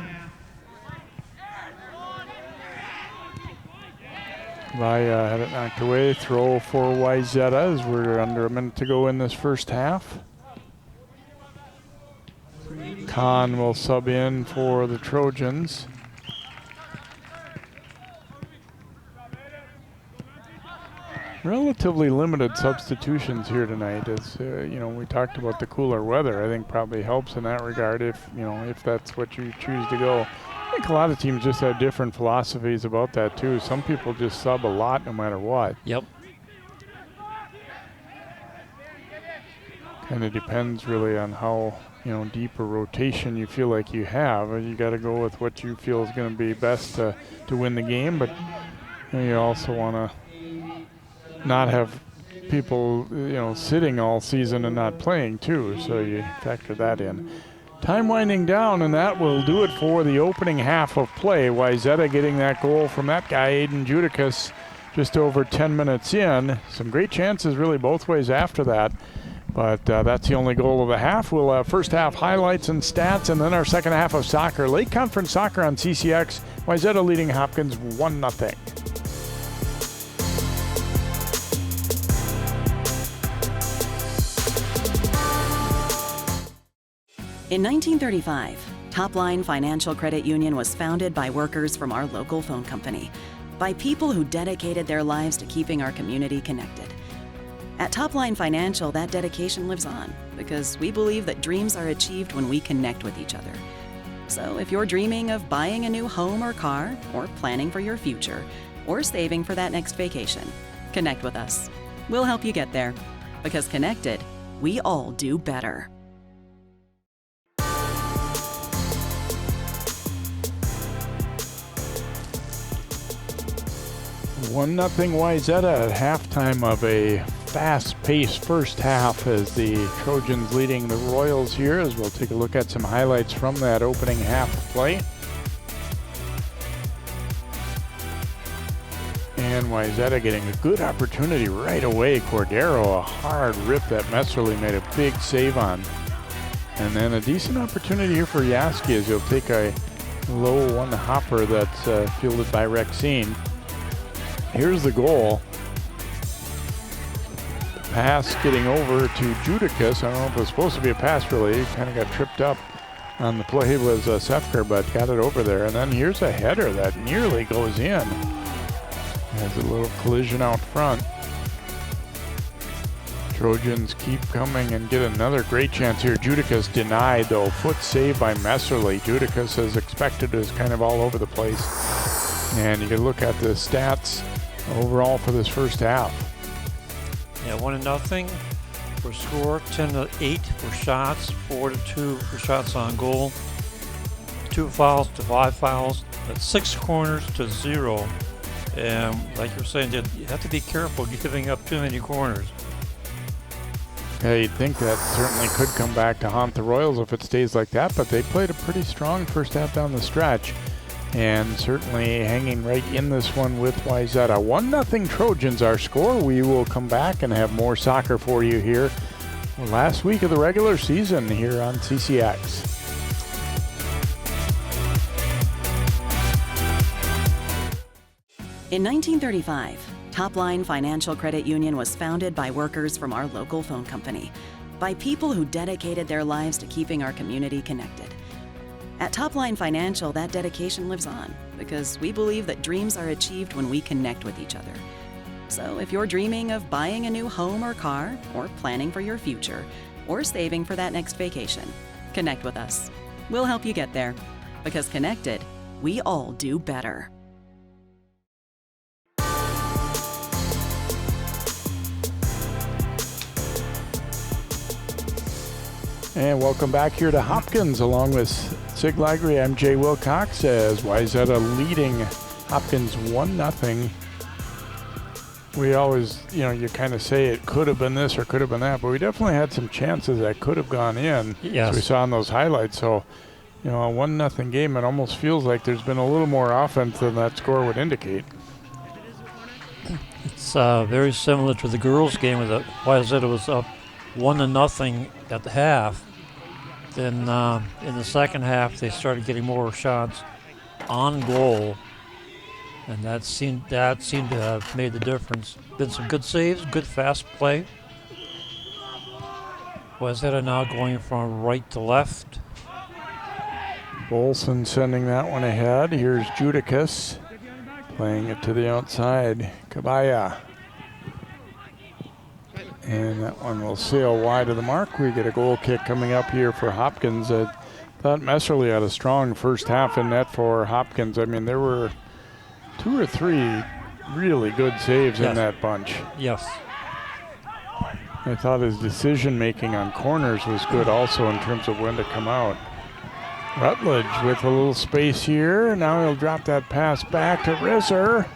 A: Vaya had it knocked away. Throw for Wayzata as we're under a minute to go in this first half. Khan will sub in for the Trojans. Relatively limited substitutions here tonight. As we talked about the cooler weather. I think probably helps in that regard if that's what you choose to go. I think a lot of teams just have different philosophies about that too. Some people just sub a lot no matter what.
B: Yep.
A: Kind of depends really on how deep a rotation you feel like you have. You got to go with what you feel is going to be best to win the game, but you also want to not have people sitting all season and not playing too, so you factor that in. Time winding down, and that will do it for the opening half of play. Wayzata getting that goal from that guy, Aiden Judicus, just over 10 minutes in. Some great chances really both ways after that, but that's the only goal of the half. We'll have first half highlights and stats, and then our second half of soccer. Lake Conference Soccer on CCX. Wayzata leading Hopkins 1-0.
C: In 1935, Topline Financial Credit Union was founded by workers from our local phone company, by people who dedicated their lives to keeping our community connected. At Topline Financial, that dedication lives on because we believe that dreams are achieved when we connect with each other. So if you're dreaming of buying a new home or car, or planning for your future, or saving for that next vacation, connect with us. We'll help you get there, because connected, we all do better.
A: 1-0 Wayzata at halftime of a fast-paced first half as the Trojans leading the Royals here, as we'll take a look at some highlights from that opening half of play. And Wayzata getting a good opportunity right away. Cordero, a hard rip that Messerly made a big save on. And then a decent opportunity here for Yaski as he'll take a low one hopper that's fielded by Rexine. Here's the goal. The pass getting over to Judicus. I don't know if it was supposed to be a pass really. He kind of got tripped up on the play was Sefker, but got it over there. And then here's a header that nearly goes in. Has a little collision out front. Trojans keep coming and get another great chance here. Judicus denied though. Foot save by Messerly. Judicus, as expected, is kind of all over the place. And you can look at the stats overall for this first half.
B: Yeah, 1-0 for score, 10-8 for shots, 4-2 for shots on goal, 2 fouls to 5 fouls, that's 6 corners to 0. And like you're saying, you have to be careful giving up too many corners.
A: Yeah, you'd think that certainly could come back to haunt the Royals if it stays like that, but they played a pretty strong first half down the stretch. And certainly hanging right in this one with Wayzata. 1-0 Trojans our score. We will come back and have more soccer for you here. Last week of the regular season here on CCX.
C: In 1935, Topline Financial Credit Union was founded by workers from our local phone company, by people who dedicated their lives to keeping our community connected. At Topline Financial, that dedication lives on because we believe that dreams are achieved when we connect with each other. So if you're dreaming of buying a new home or car, or planning for your future, or saving for that next vacation, connect with us. We'll help you get there, because connected, we all do better.
A: And welcome back here to Hopkins along with Sig Lagry. I'm Jay Wilcox as Wayzata leading Hopkins 1-0. We always, you kind of say it could have been this or could have been that, but we definitely had some chances that could have gone in.
B: Yes.
A: As we saw in those highlights. So, a 1-0 game, it almost feels like there's been a little more offense than that score would indicate.
B: It's very similar to the girls' game where Wayzata was up 1-0 at the half. Then in the second half, they started getting more shots on goal, And that seemed to have made the difference. Been some good saves, good fast play. Wayzata now going from right to left.
A: Bolson sending that one ahead. Here's Judicus playing it to the outside. Kabaya. And that one will sail wide of the mark. We get a goal kick coming up here for Hopkins. I thought Messerly had a strong first half in net for Hopkins. I mean, there were 2 or 3 really good saves in that bunch.
B: Yes.
A: I thought his decision making on corners was good also in terms of when to come out. Rutledge with a little space here. Now he'll drop that pass back to Risser.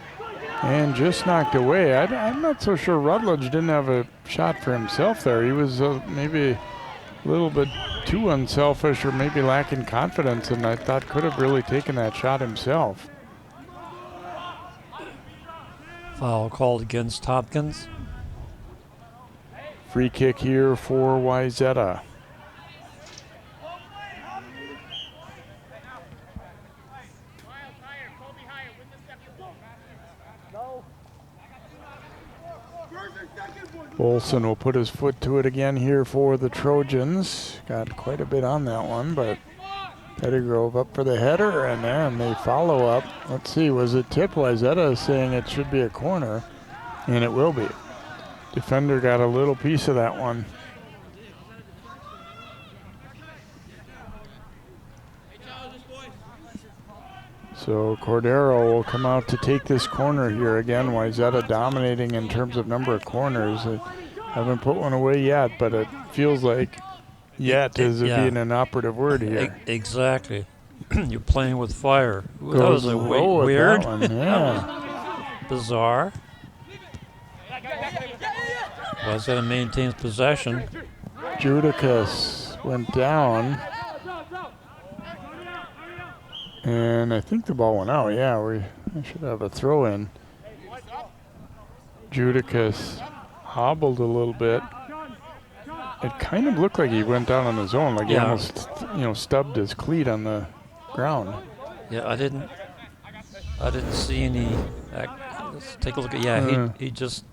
A: And just knocked away. I'm not so sure Rutledge didn't have a shot for himself there. He was maybe a little bit too unselfish or maybe lacking confidence, and I thought could have really taken that shot himself.
B: Foul called against Hopkins.
A: Free kick here for Wayzata. Bolson will put his foot to it again here for the Trojans. Got quite a bit on that one, but Pettigrove up for the header, and then they follow up. Let's see, was it tip? Wayzata saying it should be a corner, and it will be. Defender got a little piece of that one. So Cordero will come out to take this corner here again. Wayzata dominating in terms of number of corners. I haven't put one away yet, but it feels like yet is being an operative word here.
B: Exactly. You're playing with fire. Ooh, that
A: Goes
B: was a
A: low
B: weird.
A: that one, yeah.
B: Bizarre. Wayzata maintains possession.
A: Judicus went down. And I think the ball went out. Yeah, I should have a throw in. Judicus hobbled a little bit. It kind of looked like he went down on his own, like he almost, stubbed his cleat on the ground.
B: Yeah, I didn't see any. Let's take a look at. He just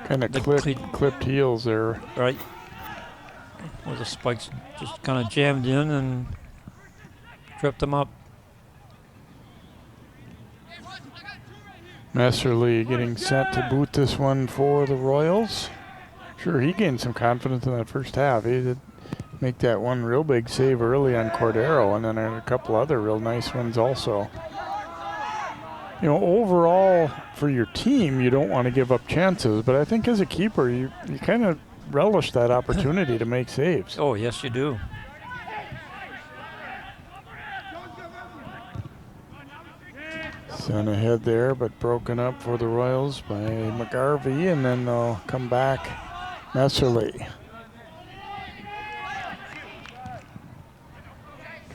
A: kind of clipped heels there.
B: Right. Where the spikes just kind of jammed in and tripped him up.
A: Messerly getting set to boot this one for the Royals. Sure, he gained some confidence in that first half. He did make that one real big save early on Cordero, and then a couple other real nice ones also. Overall for your team, you don't want to give up chances, but I think as a keeper, you kind of relish that opportunity to make saves.
B: Oh, yes, you do.
A: Sent ahead there, but broken up for the Royals by McGarvey, and then they'll come back. Messerly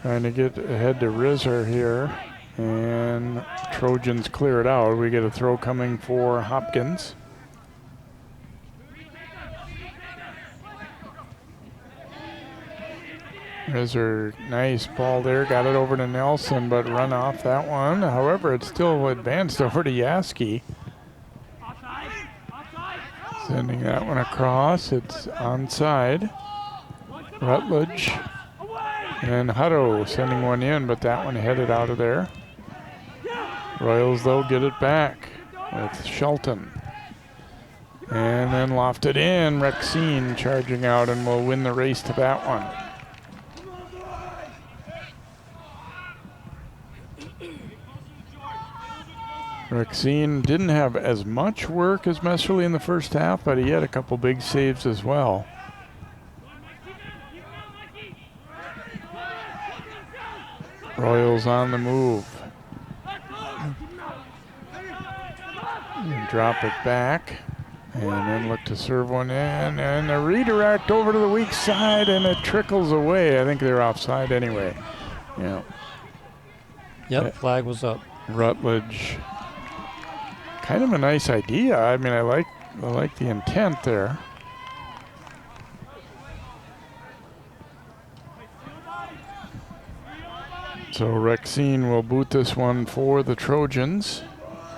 A: trying to get ahead to Risser here, and Trojans clear it out. We get a throw coming for Hopkins. Risser, nice ball there, got it over to Nelson, but run off that one. However, it's still advanced over to Yaski. Sending that one across, it's onside. Rutledge and Hutto sending one in, but that one headed out of there. Royals, though, get it back with Shelton. And then lofted in, Rexine charging out, and will win the race to that one. Rexine didn't have as much work as Messerly in the first half, but he had a couple big saves as well. Royals on the move. And drop it back, and then look to serve one in, and a redirect over to the weak side, and it trickles away. I think they're offside anyway. Yeah.
B: Yep, flag was up.
A: Rutledge. Kind of a nice idea. I mean, I like the intent there. So Rexine will boot this one for the Trojans.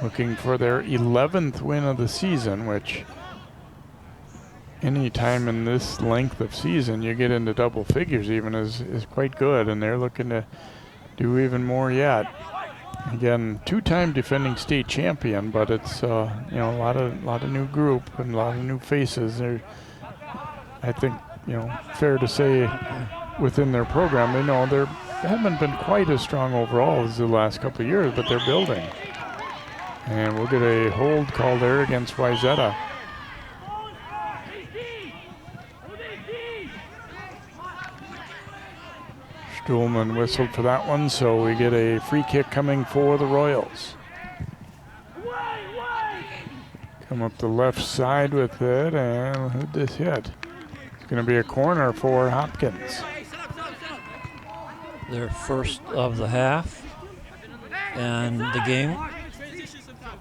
A: looking for their 11th win of the season, which any time in this length of season you get into double figures even is quite good, and they're looking to do even more yet. Again, two-time defending state champion, but it's a lot of new group and a lot of new faces. They're, I think, fair to say, within their program, they know they haven't been quite as strong overall as the last couple of years, but they're building. And we'll get a hold call there against Wayzata. Stuhlman whistled for that one, so we get a free kick coming for the Royals. Come up the left side with it, and who'd this hit? It's going to be a corner for Hopkins.
B: Their first of the half and the game.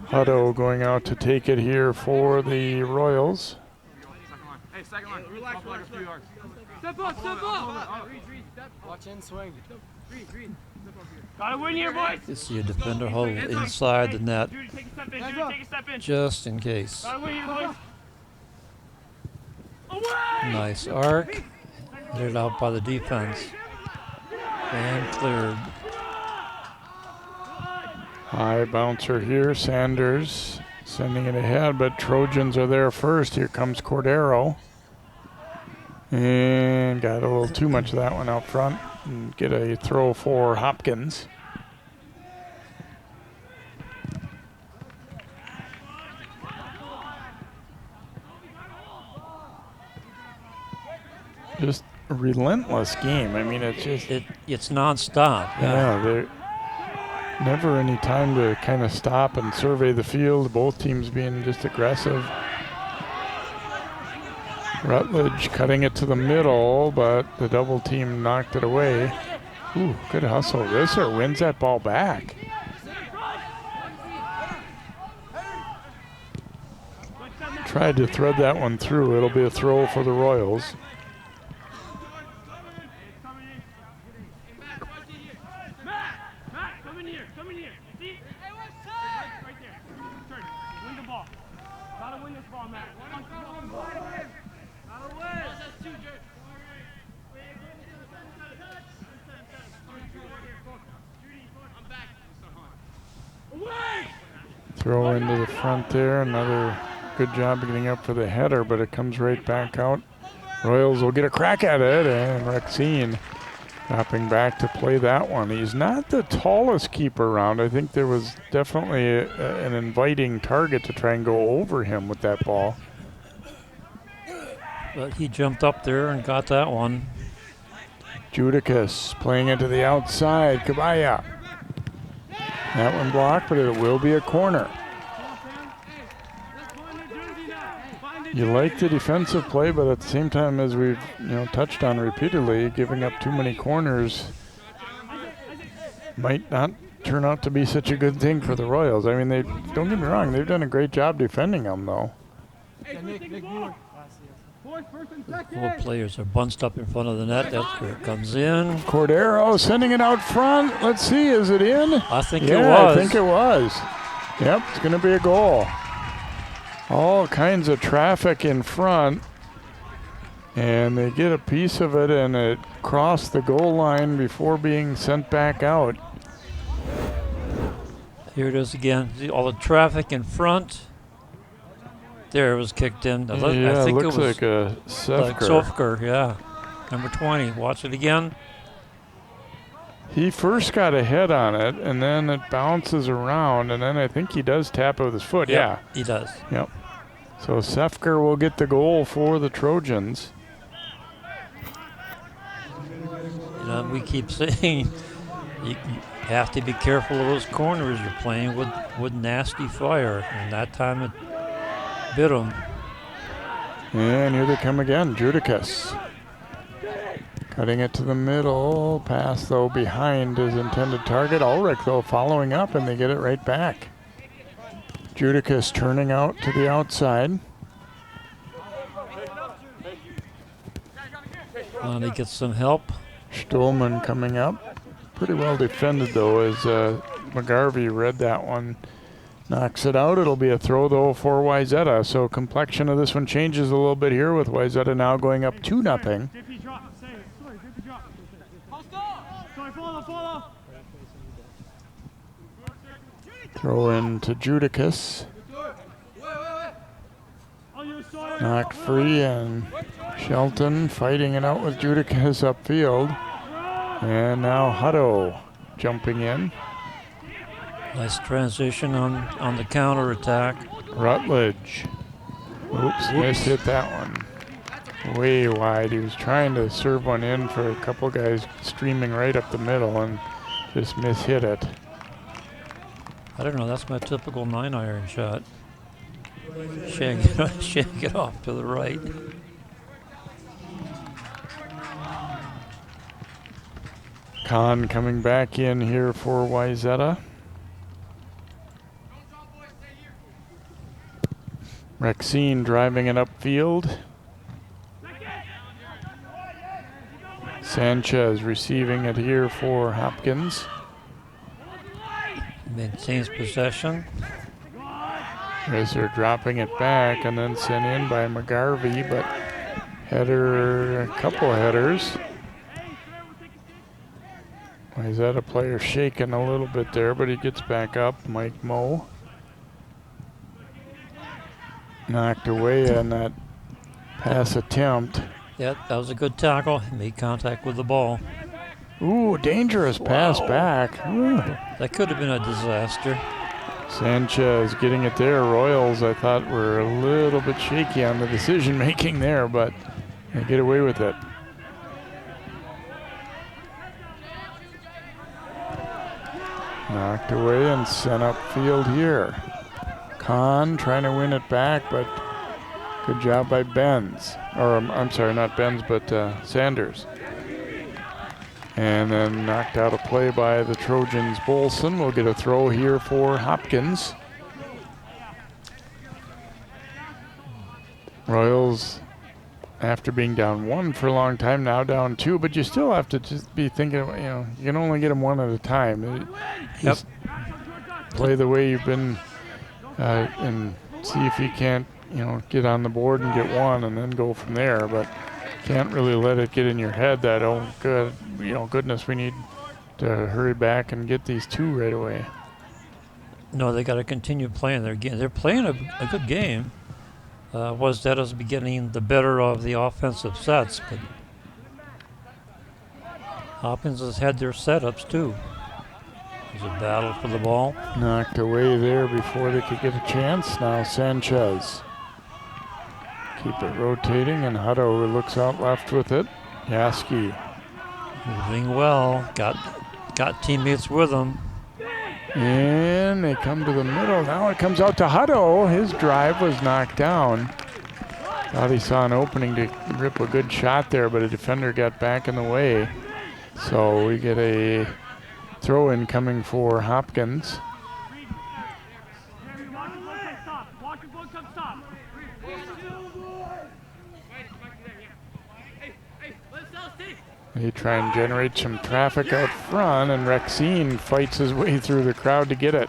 A: Hutto going out to take it here for the Royals.
D: Hey, second line. Relax, a few yards. Step up, step up. Watch in, swing. Gotta win here, boys.
B: You see a defender hold inside the net, just in case.
D: Gotta win here, boys.
B: Nice arc. Hit it out by the defense. And cleared.
A: High bouncer here, Sanders sending it ahead, but Trojans are there first. Here comes Cordero. And got a little too much of that one out front. And get a throw for Hopkins. Just a relentless game. I mean, it's just...
B: It's nonstop.
A: Yeah, there never any time to kind of stop and survey the field. Both teams being just aggressive. Rutledge cutting it to the middle, but the double team knocked it away. Ooh, good hustle. Risser wins that ball back. Tried to thread that one through. It'll be a throw for the Royals. Throw into the front there. Another good job getting up for the header, but it comes right back out. Royals will get a crack at it, and Rexine dropping back to play that one. He's not the tallest keeper around. I think there was definitely an inviting target to try and go over him with that ball.
B: But he jumped up there and got that one.
A: Judicus playing it to the outside. Kabaya. That one blocked, but it will be a corner. You like the defensive play, but at the same time, as we've touched on repeatedly, giving up too many corners might not turn out to be such a good thing for the Royals. I mean, don't get me wrong, they've done a great job defending them, though.
B: Both players are bunched up in front of the net. That's where it comes in.
A: Cordero sending it out front. Let's see, is it in?
B: I think it was.
A: I think it was. Yep, it's going to be a goal. All kinds of traffic in front. And they get a piece of it, and it crossed the goal line before being sent back out.
B: Here it is again. See all the traffic in front. There, it was kicked in.
A: Yeah,
B: I think
A: looks
B: it was
A: like a Sefker.
B: like Sofker, yeah. Number 20. Watch it again.
A: He first got a head on it, and then it bounces around, and then I think he does tap it with his foot.
B: Yep,
A: yeah,
B: he does.
A: Yep. So Sefker will get the goal for the Trojans.
B: We keep saying you have to be careful of those corners. You're playing with nasty fire, and that time it bit him.
A: And here they come again, Judicus. Cutting it to the middle, pass though behind his intended target. Ulrich though following up, and they get it right back. Judicus turning out to the outside.
B: He gets some help.
A: Stuhlman coming up. Pretty well defended though, as McGarvey read that one Knocks it out. It'll be a throw, though, for Wayzata. So complexion of this one changes a little bit here with Wayzata now going up 2-0. Throw in to Judicus. Knocked free, and Shelton fighting it out with Judicus upfield. And now Hutto jumping in.
B: Nice transition on the counter attack.
A: Rutledge. Oops, mishit that one. Way wide. He was trying to serve one in for a couple guys streaming right up the middle and just mishit it.
B: I don't know, that's my typical 9-iron shot. Shake it off to the right.
A: Kahn coming back in here for Wayzata. Rexine driving it upfield. Sanchez receiving it here for Hopkins.
B: Maintains possession.
A: As they're dropping it back and then sent in by McGarvey, but header, a couple headers. Wayzata player shaking a little bit there, but he gets back up. Mike Moe. Knocked away on that pass attempt.
B: Yeah, that was a good tackle. Made contact with the ball.
A: Ooh, dangerous pass back. Ooh.
B: That could have been a disaster.
A: Sanchez getting it there. Royals, I thought, were a little bit shaky on the decision making there, but they get away with it. Knocked away and sent upfield here. Kahn trying to win it back, but good job by Benz. Or, I'm sorry, not Benz, but Sanders. And then knocked out a play by the Trojans. Bolson will get a throw here for Hopkins. Royals, after being down 1 for a long time, now down 2, but you still have to just be thinking, you can only get them one at a time. Just play the way you've been and see if you can't, get on the board and get one and then go from there. But can't really let it get in your head that, oh, good, goodness, we need to hurry back and get these 2 right away.
B: No, they got to continue playing their game. They're playing a good game. Wayzata's beginning the better of the offensive sets, but Hopkins has had their setups too. There's a battle for the ball.
A: Knocked away there before they could get a chance. Now Sanchez. Keep it rotating, and Hutto looks out left with it. Yaski.
B: Moving well. Got teammates with him.
A: And they come to the middle. Now it comes out to Hutto. His drive was knocked down. Thought he saw an opening to rip a good shot there, but a defender got back in the way. So we get a throw-in coming for Hopkins. They try and generate some traffic out front, and Rexine fights his way through the crowd to get it.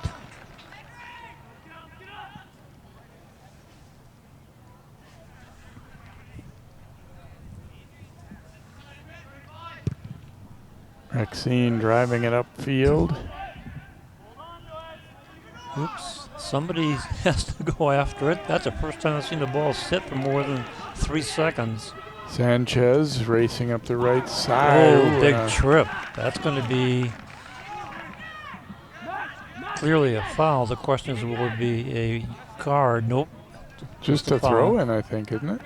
A: Rexine driving it upfield.
B: Oops. Somebody has to go after it. That's the first time I've seen the ball sit for more than 3 seconds.
A: Sanchez racing up the right side.
B: Oh, big trip. That's going to be clearly a foul. The question is, will it be a card? Nope.
A: Just a throw-in, I think, isn't it?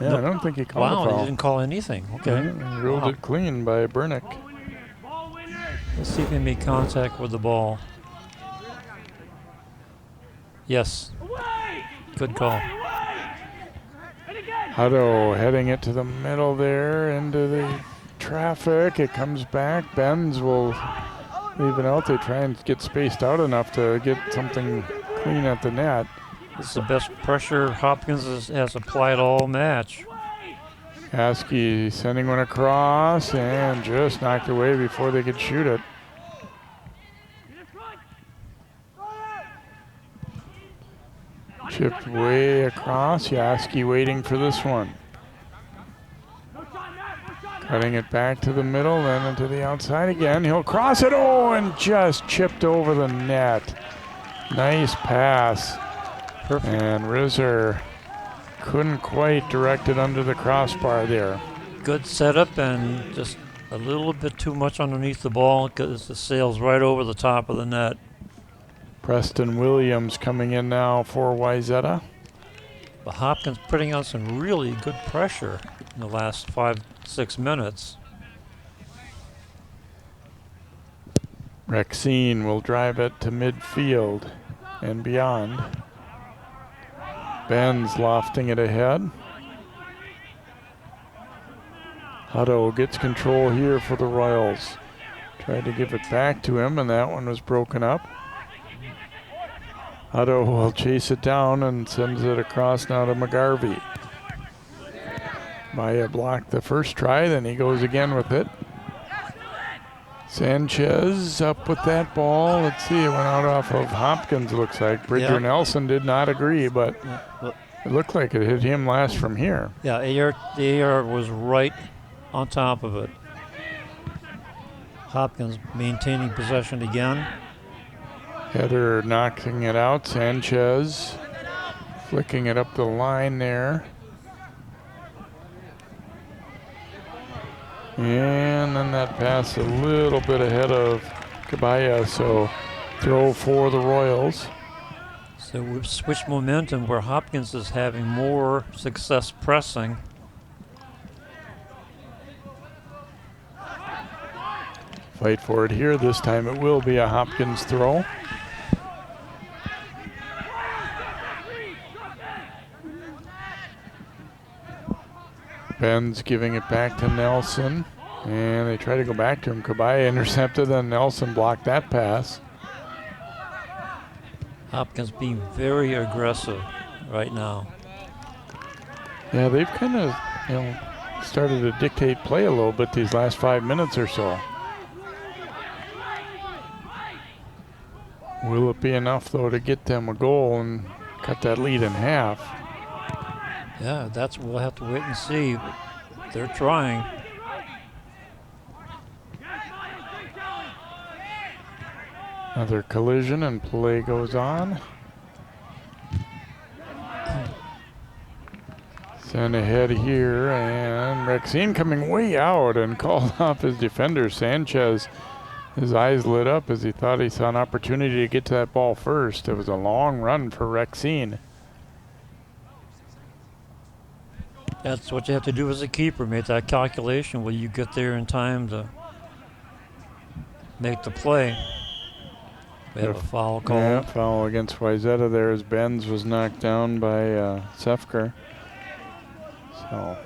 A: Yeah, nope. I don't think he called a foul.
B: Wow, he didn't call anything. Okay.
A: He ruled it clean by Bernick.
B: Let's see if he made contact with the ball. Yes. Good call.
A: Hutto heading it to the middle there into the traffic. It comes back. Benz will leave it out. They try and get spaced out enough to get something clean at the net.
B: This is the best pressure Hopkins has applied all match.
A: Askey sending one across and just knocked away before they could shoot it. Chipped way across. Yaski waiting for this one. Cutting it back to the middle, then into the outside again. He'll cross it. Oh, and just chipped over the net. Nice pass.
B: Perfect.
A: And Rizzer couldn't quite direct it under the crossbar there.
B: Good setup and just a little bit too much underneath the ball because it sails right over the top of the net.
A: Preston Williams coming in now for Wayzata.
B: But Hopkins putting on some really good pressure in the last 5-6 minutes.
A: Rexine will drive it to midfield and beyond. Benz lofting it ahead. Hutto gets control here for the Royals. Tried to give it back to him, and that one was broken up. Hutto will chase it down and sends it across now to McGarvey. Maya blocked the first try, then he goes again with it. Sanchez up with that ball. Let's see, it went out off of Hopkins, looks like. Bridger Nelson did not agree, but it looked like it hit him last from here.
B: Yeah, the air was right on top of it. Hopkins maintaining possession again.
A: Header knocking it out. Sanchez flicking it up the line there. And then that pass a little bit ahead of Cabaya, so throw for the Royals.
B: So we've switched momentum where Hopkins is having more success pressing.
A: Fight for it here. This time it will be a Hopkins throw. Ben's giving it back to Nelson. And they try to go back to him. Kabaya intercepted, then Nelson blocked that pass.
B: Hopkins being very aggressive right now.
A: Yeah, they've kind of, started to dictate play a little bit these last 5 minutes or so. Will it be enough, though, to get them a goal and cut that lead in half?
B: Yeah, we'll have to wait and see. They're trying.
A: Another collision and play goes on. Sent ahead here, and Rexine coming way out and called off his defender. Sanchez, his eyes lit up as he thought he saw an opportunity to get to that ball first. It was a long run for Rexine.
B: That's what you have to do as a keeper, make that calculation. Will you get there in time to make the play? We have a foul call.
A: Yeah, foul against Wayzata there as Benz was knocked down by Sefker. So.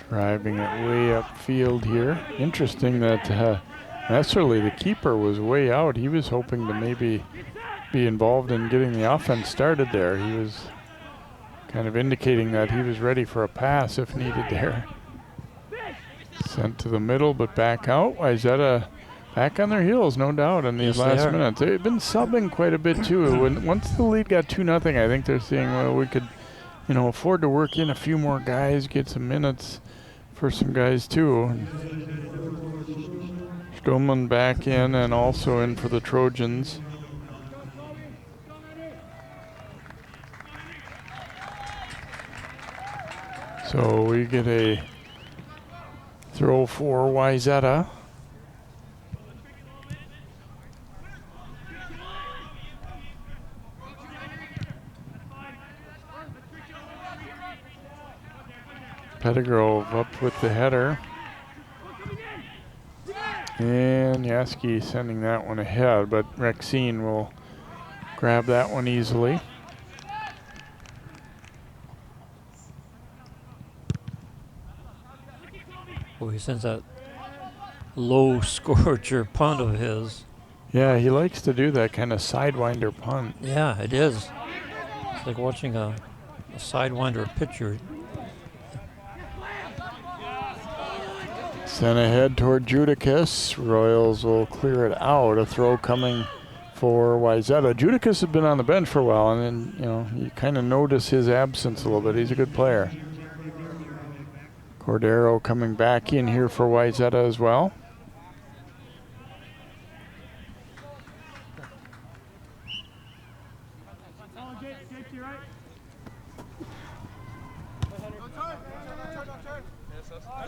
A: Driving it way upfield here. Interesting that Messerly, the keeper, was way out. He was hoping to maybe be involved in getting the offense started there. He was kind of indicating that he was ready for a pass if needed there. Sent to the middle, but back out. Wayzata back on their heels, no doubt, in these last minutes. They've been subbing quite a bit too. Once the lead got 2-0, I think they're saying, well, we could, afford to work in a few more guys, get some minutes for some guys too. Stroman back in and also in for the Trojans. So we get a throw for Wayzata. Pettigrove up with the header. And Yaski sending that one ahead, but Rexine will grab that one easily.
B: Well, he sends that low scorcher punt of his.
A: Yeah, he likes to do that kind of sidewinder punt.
B: Yeah, it is. It's like watching a sidewinder pitcher.
A: Sent ahead toward Judicus. Royals will clear it out. A throw coming for Wayzata. Judicus has been on the bench for a while, and then, you know, you kind of notice his absence a little bit. He's a good player. Cordero coming back in here for Wayzata as well.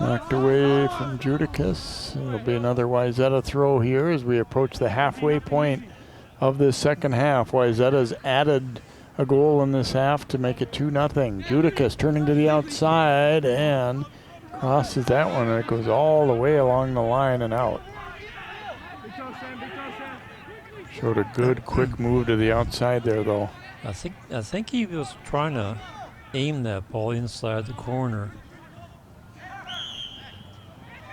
A: Knocked away from Judicus. It'll be another Wayzata throw here as we approach the halfway point of this second half. Wayzata's added a goal in this half to make it 2-0. Judicus turning to the outside and crosses that one, and it goes all the way along the line and out. Showed a good quick move to the outside there, though.
B: I think he was trying to aim that ball inside the corner.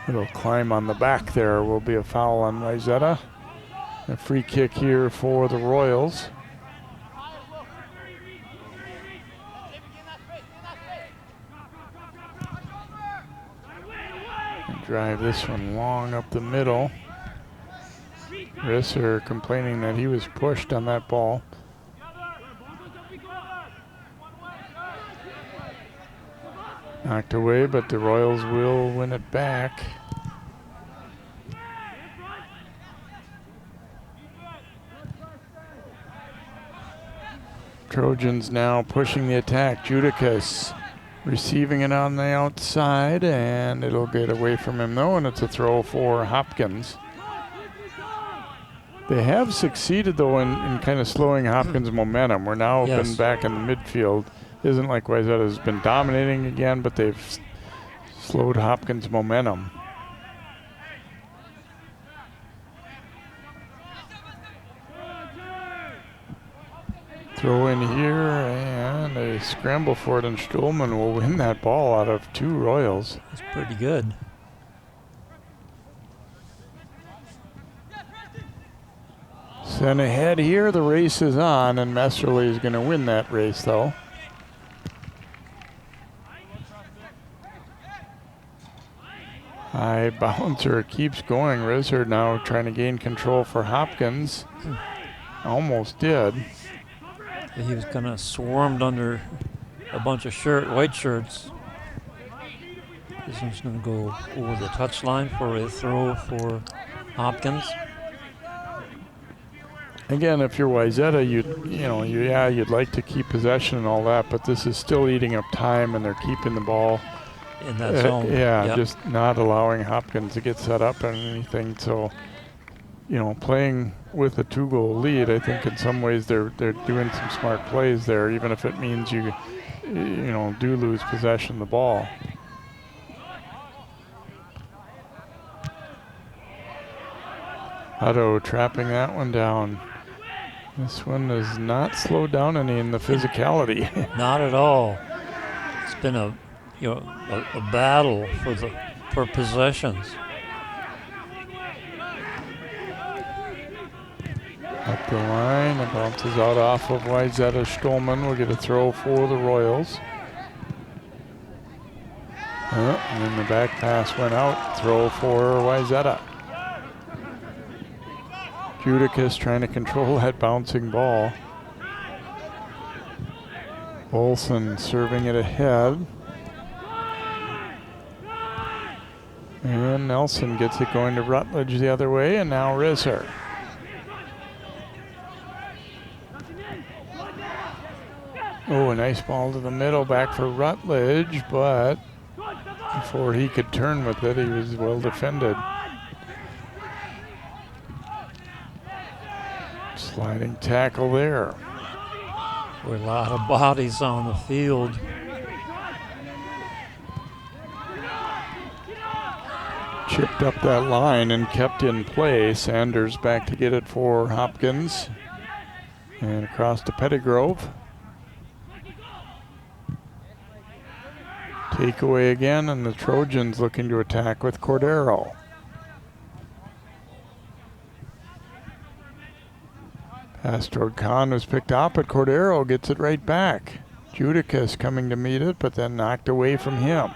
A: It'll climb on the back there. Will be a foul on Wayzata. A free kick here for the Royals. And drive this one long up the middle. Risser complaining that he was pushed on that ball. Knocked away, but the Royals will win it back. Trojans now pushing the attack. Judicus receiving it on the outside, and it'll get away from him though, and it's a throw for Hopkins. They have succeeded though in kind of slowing Hopkins' momentum. We're now been back in the midfield. Isn't like Wayzata has been dominating again, but they've slowed Hopkins' momentum. Throw in here, and a scramble for it, and Stolman will win that ball out of 2 Royals.
B: That's pretty good.
A: Sent ahead here, the race is on, and Messerly is going to win that race though. High bouncer keeps going. Risser now trying to gain control for Hopkins. Almost did.
B: He was kind of swarmed under a bunch of white shirts. This one's going to go over the touchline for a throw for Hopkins.
A: Again, if you're Wayzata, you'd like to keep possession and all that, but this is still eating up time, and they're keeping the ball
B: in that zone.
A: Just not allowing Hopkins to get set up and anything. So, you know, playing with a 2-goal lead, I think in some ways they're doing some smart plays there, even if it means you do lose possession of the ball. Hutto trapping that one down. This one has not slowed down any in the physicality.
B: Not at all. It's been a battle for possessions.
A: Up the line, it bounces out off of Wayzata. Stolman will get a throw for the Royals. And then the back pass went out. Throw for Wayzata. Judicus trying to control that bouncing ball. Olsen serving it ahead. And Nelson gets it going to Rutledge the other way, and now Risser. Oh, a nice ball to the middle, back for Rutledge, but before he could turn with it, he was well defended. Sliding tackle there.
B: With a lot of bodies on the field.
A: Chipped up that line and kept in play. Sanders back to get it for Hopkins. And across to Pettigrove. Takeaway again, and the Trojans looking to attack with Cordero. Pass toward Khan was picked up, but Cordero gets it right back. Judicus coming to meet it, but then knocked away from him.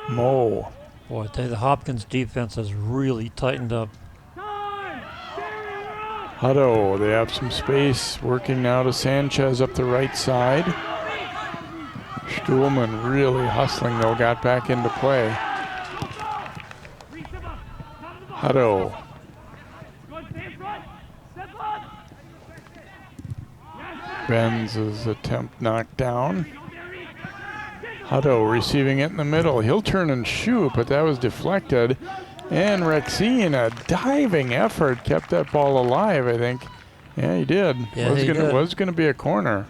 A: Mo.
B: Boy, I tell you, the Hopkins defense has really tightened up.
A: Hutto, they have some space, working now to Sanchez up the right side. Stuhlman really hustling though, got back into play. Hutto. Benz's attempt knocked down. Hutto receiving it in the middle. He'll turn and shoot, but that was deflected. And Rexine, a diving effort, kept that ball alive, I think. Yeah, he did.
B: Yeah,
A: Was gonna be a corner.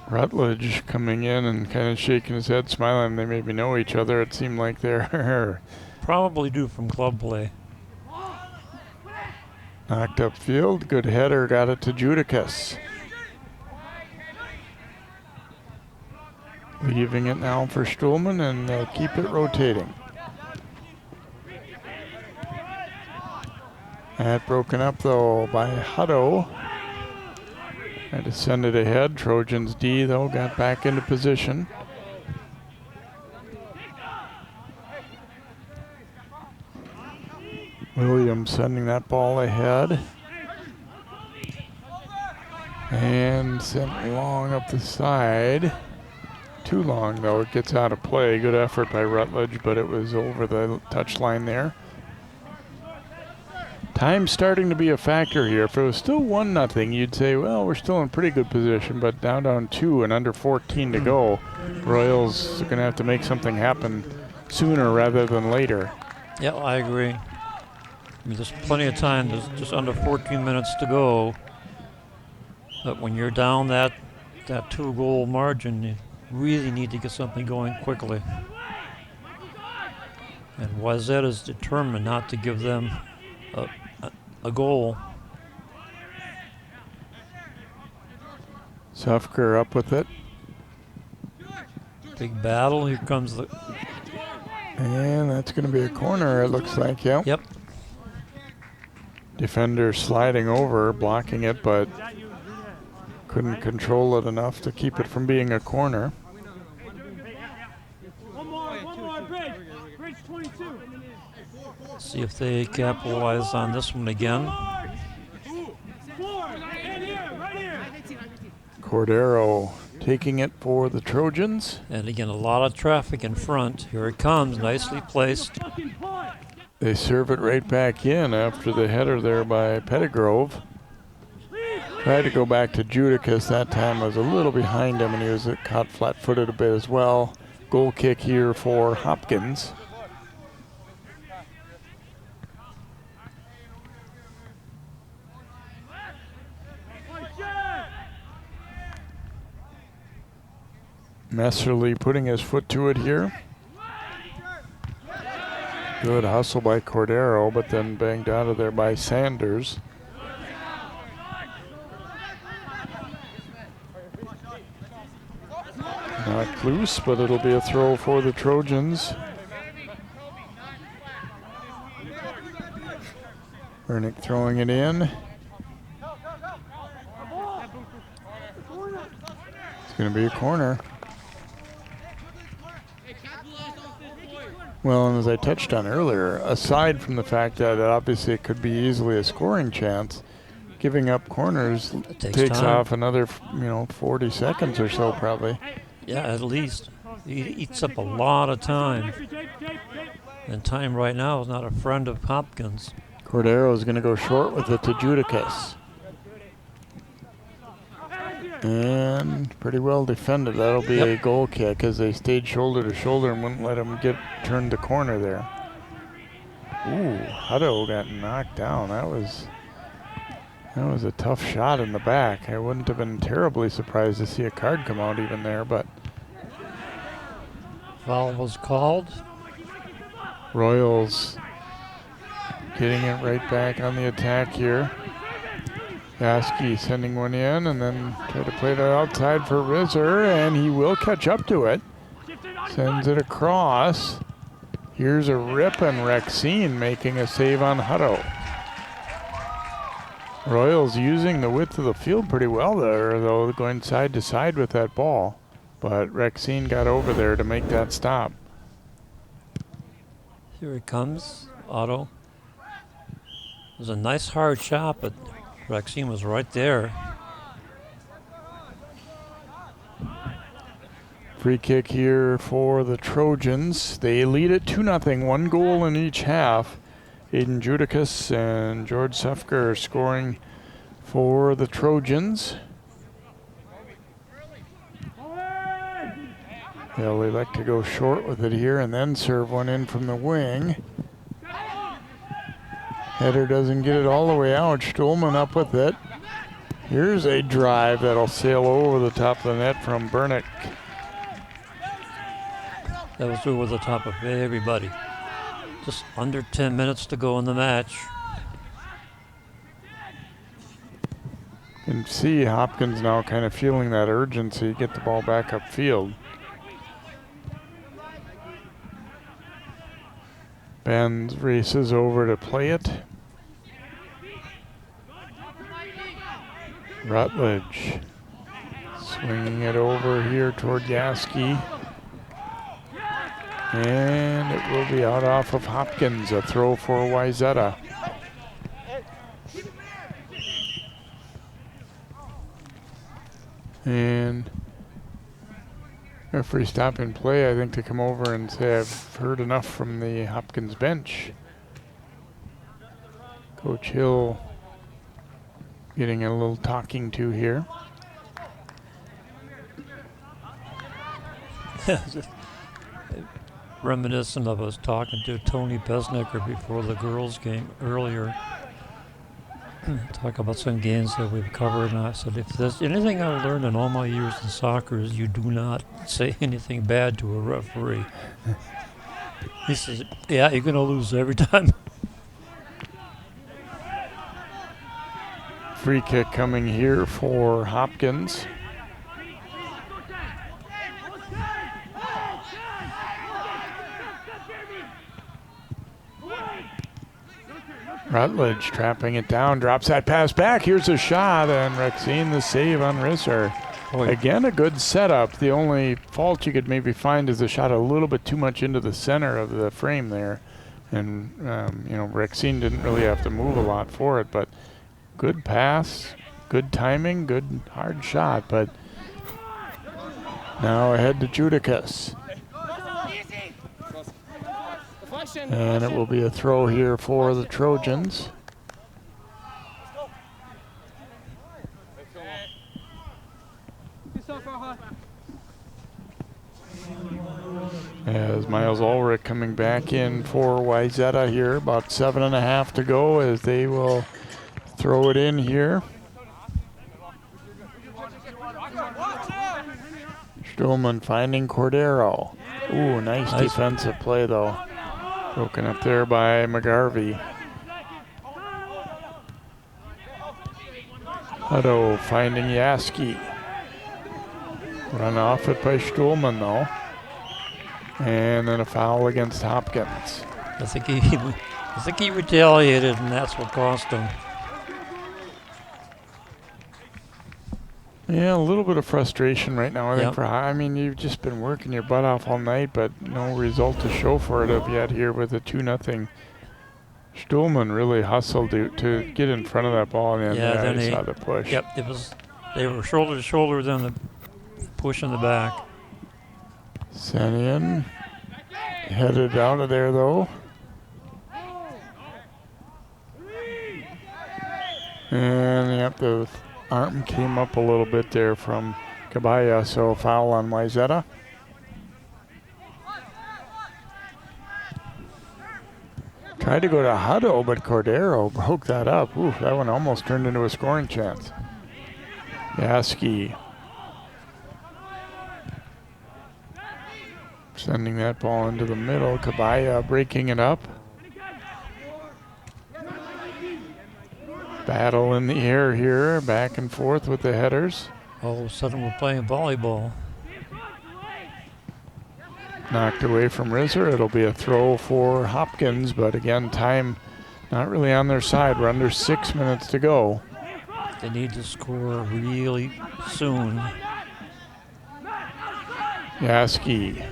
A: Rutledge coming in and kind of shaking his head, smiling. They maybe know each other. It seemed like they're
B: probably due from club play.
A: Knocked upfield, good header, got it to Judicus. Leaving it now for Stuhlman, and they'll keep it rotating. That broken up though by Hutto. Had to send it ahead. Trojans D though got back into position. Williams sending that ball ahead. And sent long up the side. Too long though, it gets out of play. Good effort by Rutledge, but it was over the touchline there. Time's starting to be a factor here. If it was still 1-0, you'd say, well, we're still in pretty good position, but down 2 and under 14 to go. Royals are going to have to make something happen sooner rather than later.
B: Yeah, I agree. I mean, there's plenty of time. There's just under 14 minutes to go. But when you're down that 2-goal margin, you really need to get something going quickly. And Wayzata is determined not to give them a goal.
A: Sufker up with it.
B: Big battle. Here comes the...
A: And that's going to be a corner, it looks like, yeah.
B: Yep.
A: Defender sliding over, blocking it, but couldn't control it enough to keep it from being a corner.
D: One more, bridge 22.
B: See if they capitalize on this one again.
A: Cordero taking it for the Trojans.
B: And again, a lot of traffic in front. Here it comes, nicely placed.
A: They serve it right back in after the header there by Pettigrove. Tried to go back to Judicus. That time was a little behind him, and he was caught flat-footed a bit as well. Goal kick here for Hopkins. Messerly putting his foot to it here. Good hustle by Cordero, but then banged out of there by Sanders. Not loose, but it'll be a throw for the Trojans. Bernick throwing it in. It's going to be a corner. Well, and as I touched on earlier, aside from the fact that obviously it could be easily a scoring chance, giving up corners takes off another, 40 seconds or so probably.
B: Yeah, at least. It eats up a lot of time. And time right now is not a friend of Hopkins.
A: Cordero is going to go short with it to Judicus. And pretty well defended. That'll be a goal kick as they stayed shoulder to shoulder and wouldn't let him turn the corner there. Ooh, Hutto got knocked down. That was a tough shot in the back. I wouldn't have been terribly surprised to see a card come out even there, but
B: foul was called.
A: Royals getting it right back on the attack here. Yaski sending one in and then try to play that outside for Rizzer, and he will catch up to it. Sends it across. Here's a rip, and Rexine making a save on Hutto. Royals using the width of the field pretty well there, though, going side to side with that ball. But Rexine got over there to make that stop.
B: Here he comes, Otto. It was a nice hard shot, but Rexine was right there.
A: Free kick here for the Trojans. They lead it 2-0, 1 goal in each half. Aiden Judicus and George Sefker scoring for the Trojans. They'll elect to go short with it here and then serve one in from the wing. Header doesn't get it all the way out. Stulman up with it. Here's a drive that'll sail over the top of the net from Bernick.
B: That was over the top of everybody. Just under 10 minutes to go in the match.
A: You can see Hopkins now kind of feeling that urgency, get the ball back upfield. Benz races over to play it. Rutledge swinging it over here toward Yaski. And it will be out off of Hopkins, a throw for Wayzata. And referee stop and play, I think, to come over and say I've heard enough from the Hopkins bench. Coach Hill getting a little talking to here.
B: Reminiscent of us talking to Tony Besnicker before the girls' game earlier. Talk about some games that we've covered, and I said, if there's anything I've learned in all my years in soccer is you do not say anything bad to a referee. He says, yeah, you're going to lose every time.
A: Free kick coming here for Hopkins. Rutledge trapping it down, drops that pass back. Here's a shot, and Rexine the save on Risser.
B: Boy.
A: Again, a good setup. The only fault you could maybe find is the shot a little bit too much into the center of the frame there. And, Rexine didn't really have to move a lot for it, but good pass, good timing, good hard shot. But now ahead to Judicus. And it will be a throw here for the Trojans. As Miles Ulrich coming back in for Wayzata here, about 7.5 to go as they will throw it in here. Stulman finding Cordero. Ooh, nice defensive play though. Broken up there by McGarvey. Hutto finding Yaski. Run off it by Stulman though. And then a foul against Hopkins.
B: I think he retaliated, and that's what cost him.
A: Yeah, a little bit of frustration right now. I think you've just been working your butt off all night, but no result to show for it of yet here with a 2-0. Stulman really hustled to get in front of that ball, and then he saw the push.
B: Yep, they were shoulder to shoulder, then the push in the back.
A: Senian headed out of there though. And the arm came up a little bit there from Cabaya, so foul on Wayzata. Tried to go to Hutto, but Cordero broke that up. Ooh, that one almost turned into a scoring chance. Yaski sending that ball into the middle. Cabaya breaking it up. Battle in the air here, back and forth with the headers.
B: All of a sudden we're playing volleyball.
A: Knocked away from Risser. It'll be a throw for Hopkins, but again, time not really on their side. We're under 6 minutes to go.
B: They need to score really soon.
A: Yaski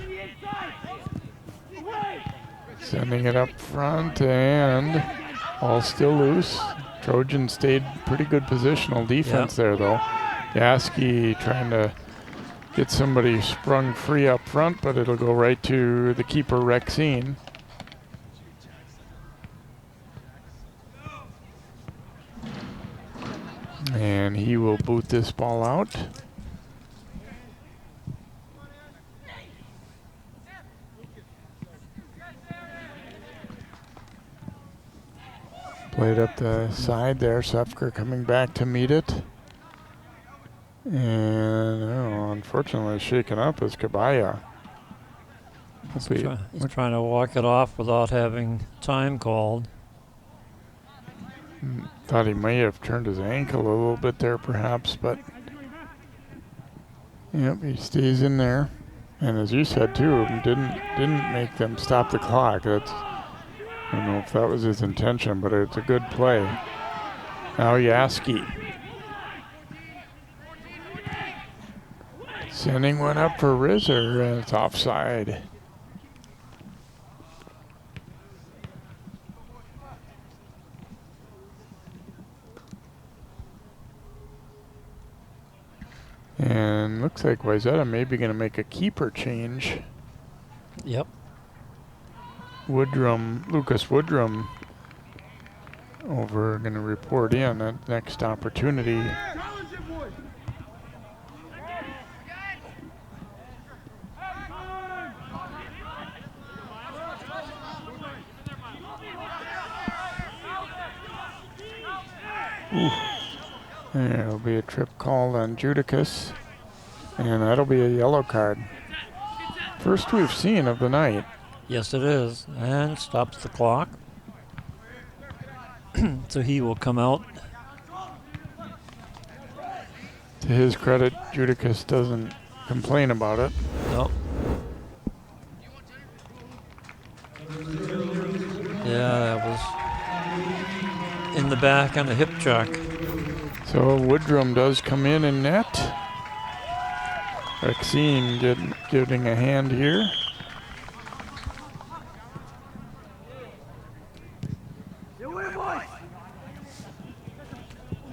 A: sending it up front, and all still loose. Trojans stayed pretty good positional defense there, though. Yaski trying to get somebody sprung free up front, but it'll go right to the keeper, Rexine. And he will boot this ball out. Played up the side there. Sefker coming back to meet it. And unfortunately shaken up is Kabaya.
B: He's trying to walk it off without having time called.
A: Thought he may have turned his ankle a little bit there perhaps, but yep, he stays in there. And as you said too, didn't make them stop the clock. That's, I don't know if that was his intention, but it's a good play. Now Yaski. Sending one up for Rizzer, and it's offside. And looks like Wayzata may be going to make a keeper change.
B: Yep.
A: Lucas Woodrum over, going to report in at next opportunity. There'll be a trip called on Judicus, and that'll be a yellow card. First we've seen of the night.
B: Yes, it is, and stops the clock. So he will come out.
A: To his credit, Judicus doesn't complain about it.
B: Nope. Yeah, that was in the back on a hip check.
A: So Woodrum does come in and net. Rexine giving a hand here.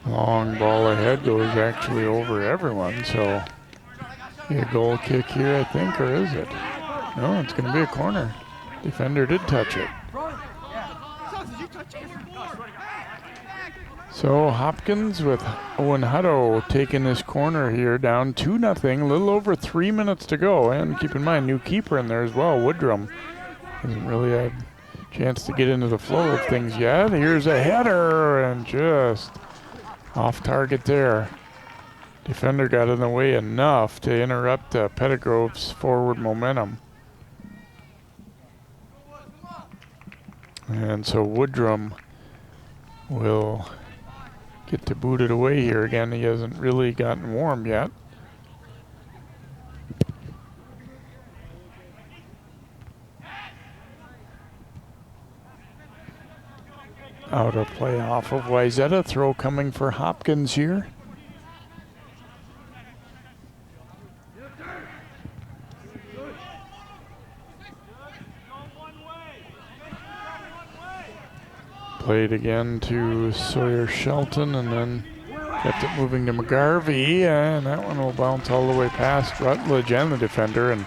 A: Long ball ahead goes actually over everyone, so a goal kick here, I think, or is it? No, it's going to be a corner. Defender did touch it. So Hopkins with Owen Hutto taking this corner here, down 2-0, a little over 3 minutes to go. And keep in mind, new keeper in there as well, Woodrum. Hasn't really had a chance to get into the flow of things yet. Here's a header, and just off target there. Defender got in the way enough to interrupt Pettigrove's forward momentum. And so Woodrum will get to boot it away here again. He hasn't really gotten warm yet. Out of play off of Wayzata. Throw coming for Hopkins here. Played again to Sawyer Shelton, and then kept it moving to McGarvey, and that one will bounce all the way past Rutledge and the defender, and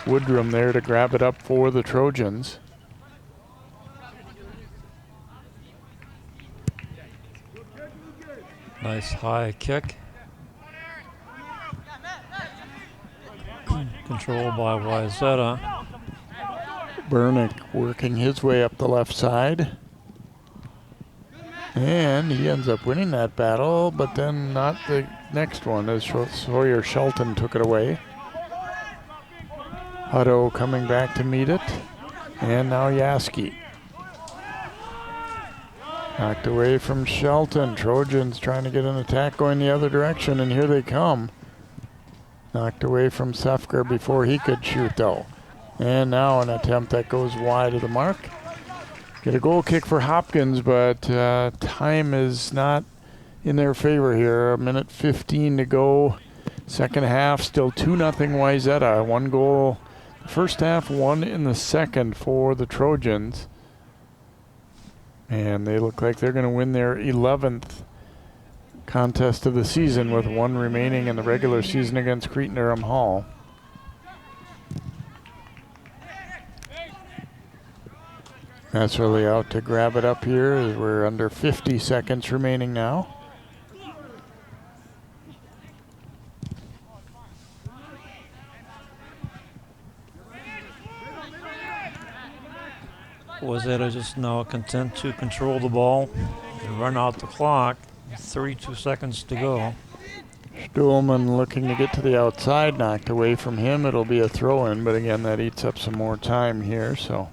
A: Woodrum there to grab it up for the Trojans.
B: Nice high kick. Controlled by Wayzata.
A: Bernick working his way up the left side. And he ends up winning that battle, but then not the next one as Sawyer Shelton took it away. Hutto coming back to meet it. And now Yaski. Knocked away from Shelton. Trojans trying to get an attack going the other direction, and here they come. Knocked away from Sefker before he could shoot, though. And now an attempt that goes wide of the mark. Get a goal kick for Hopkins, but time is not in their favor here. 1:15 to go. Second half, still 2-0 Wayzata. 1 goal the first half, 1 in the second for the Trojans. And they look like they're going to win their 11th contest of the season with 1 remaining in the regular season against Crete-Durham Hall. That's really out to grab it up here as we're under 50 seconds remaining now.
B: Wayzata just now content to control the ball and run out the clock. 32 seconds to go.
A: Stuhlman looking to get to the outside, knocked away from him. It'll be a throw-in, but again, that eats up some more time here, so.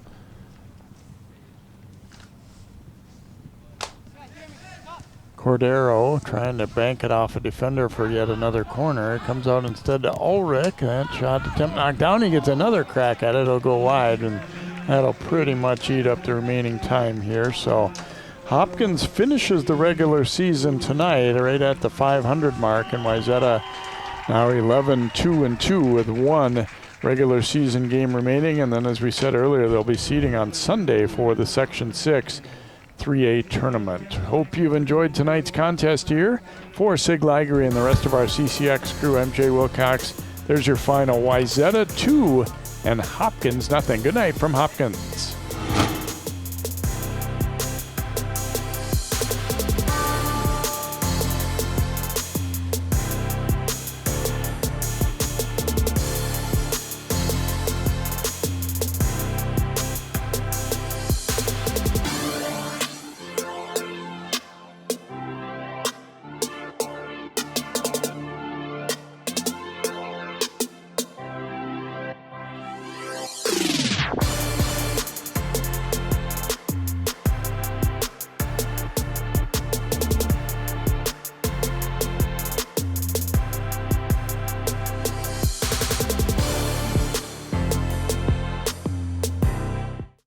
A: Cordero trying to bank it off a defender for yet another corner. It comes out instead to Ulrich. That shot attempt knocked down. He gets another crack at it. It'll go wide, and that'll pretty much eat up the remaining time here. So Hopkins finishes the regular season tonight right at the 500 mark, and Wayzata now 11-2-2 with 1 regular season game remaining. And then, as we said earlier, they'll be seeding on Sunday for the Section 6 3A tournament. Hope you've enjoyed tonight's contest here. For Sig Ligery and the rest of our CCX crew, MJ Wilcox, there's your final. Wayzata 2 and Hopkins nothing. Good night from Hopkins.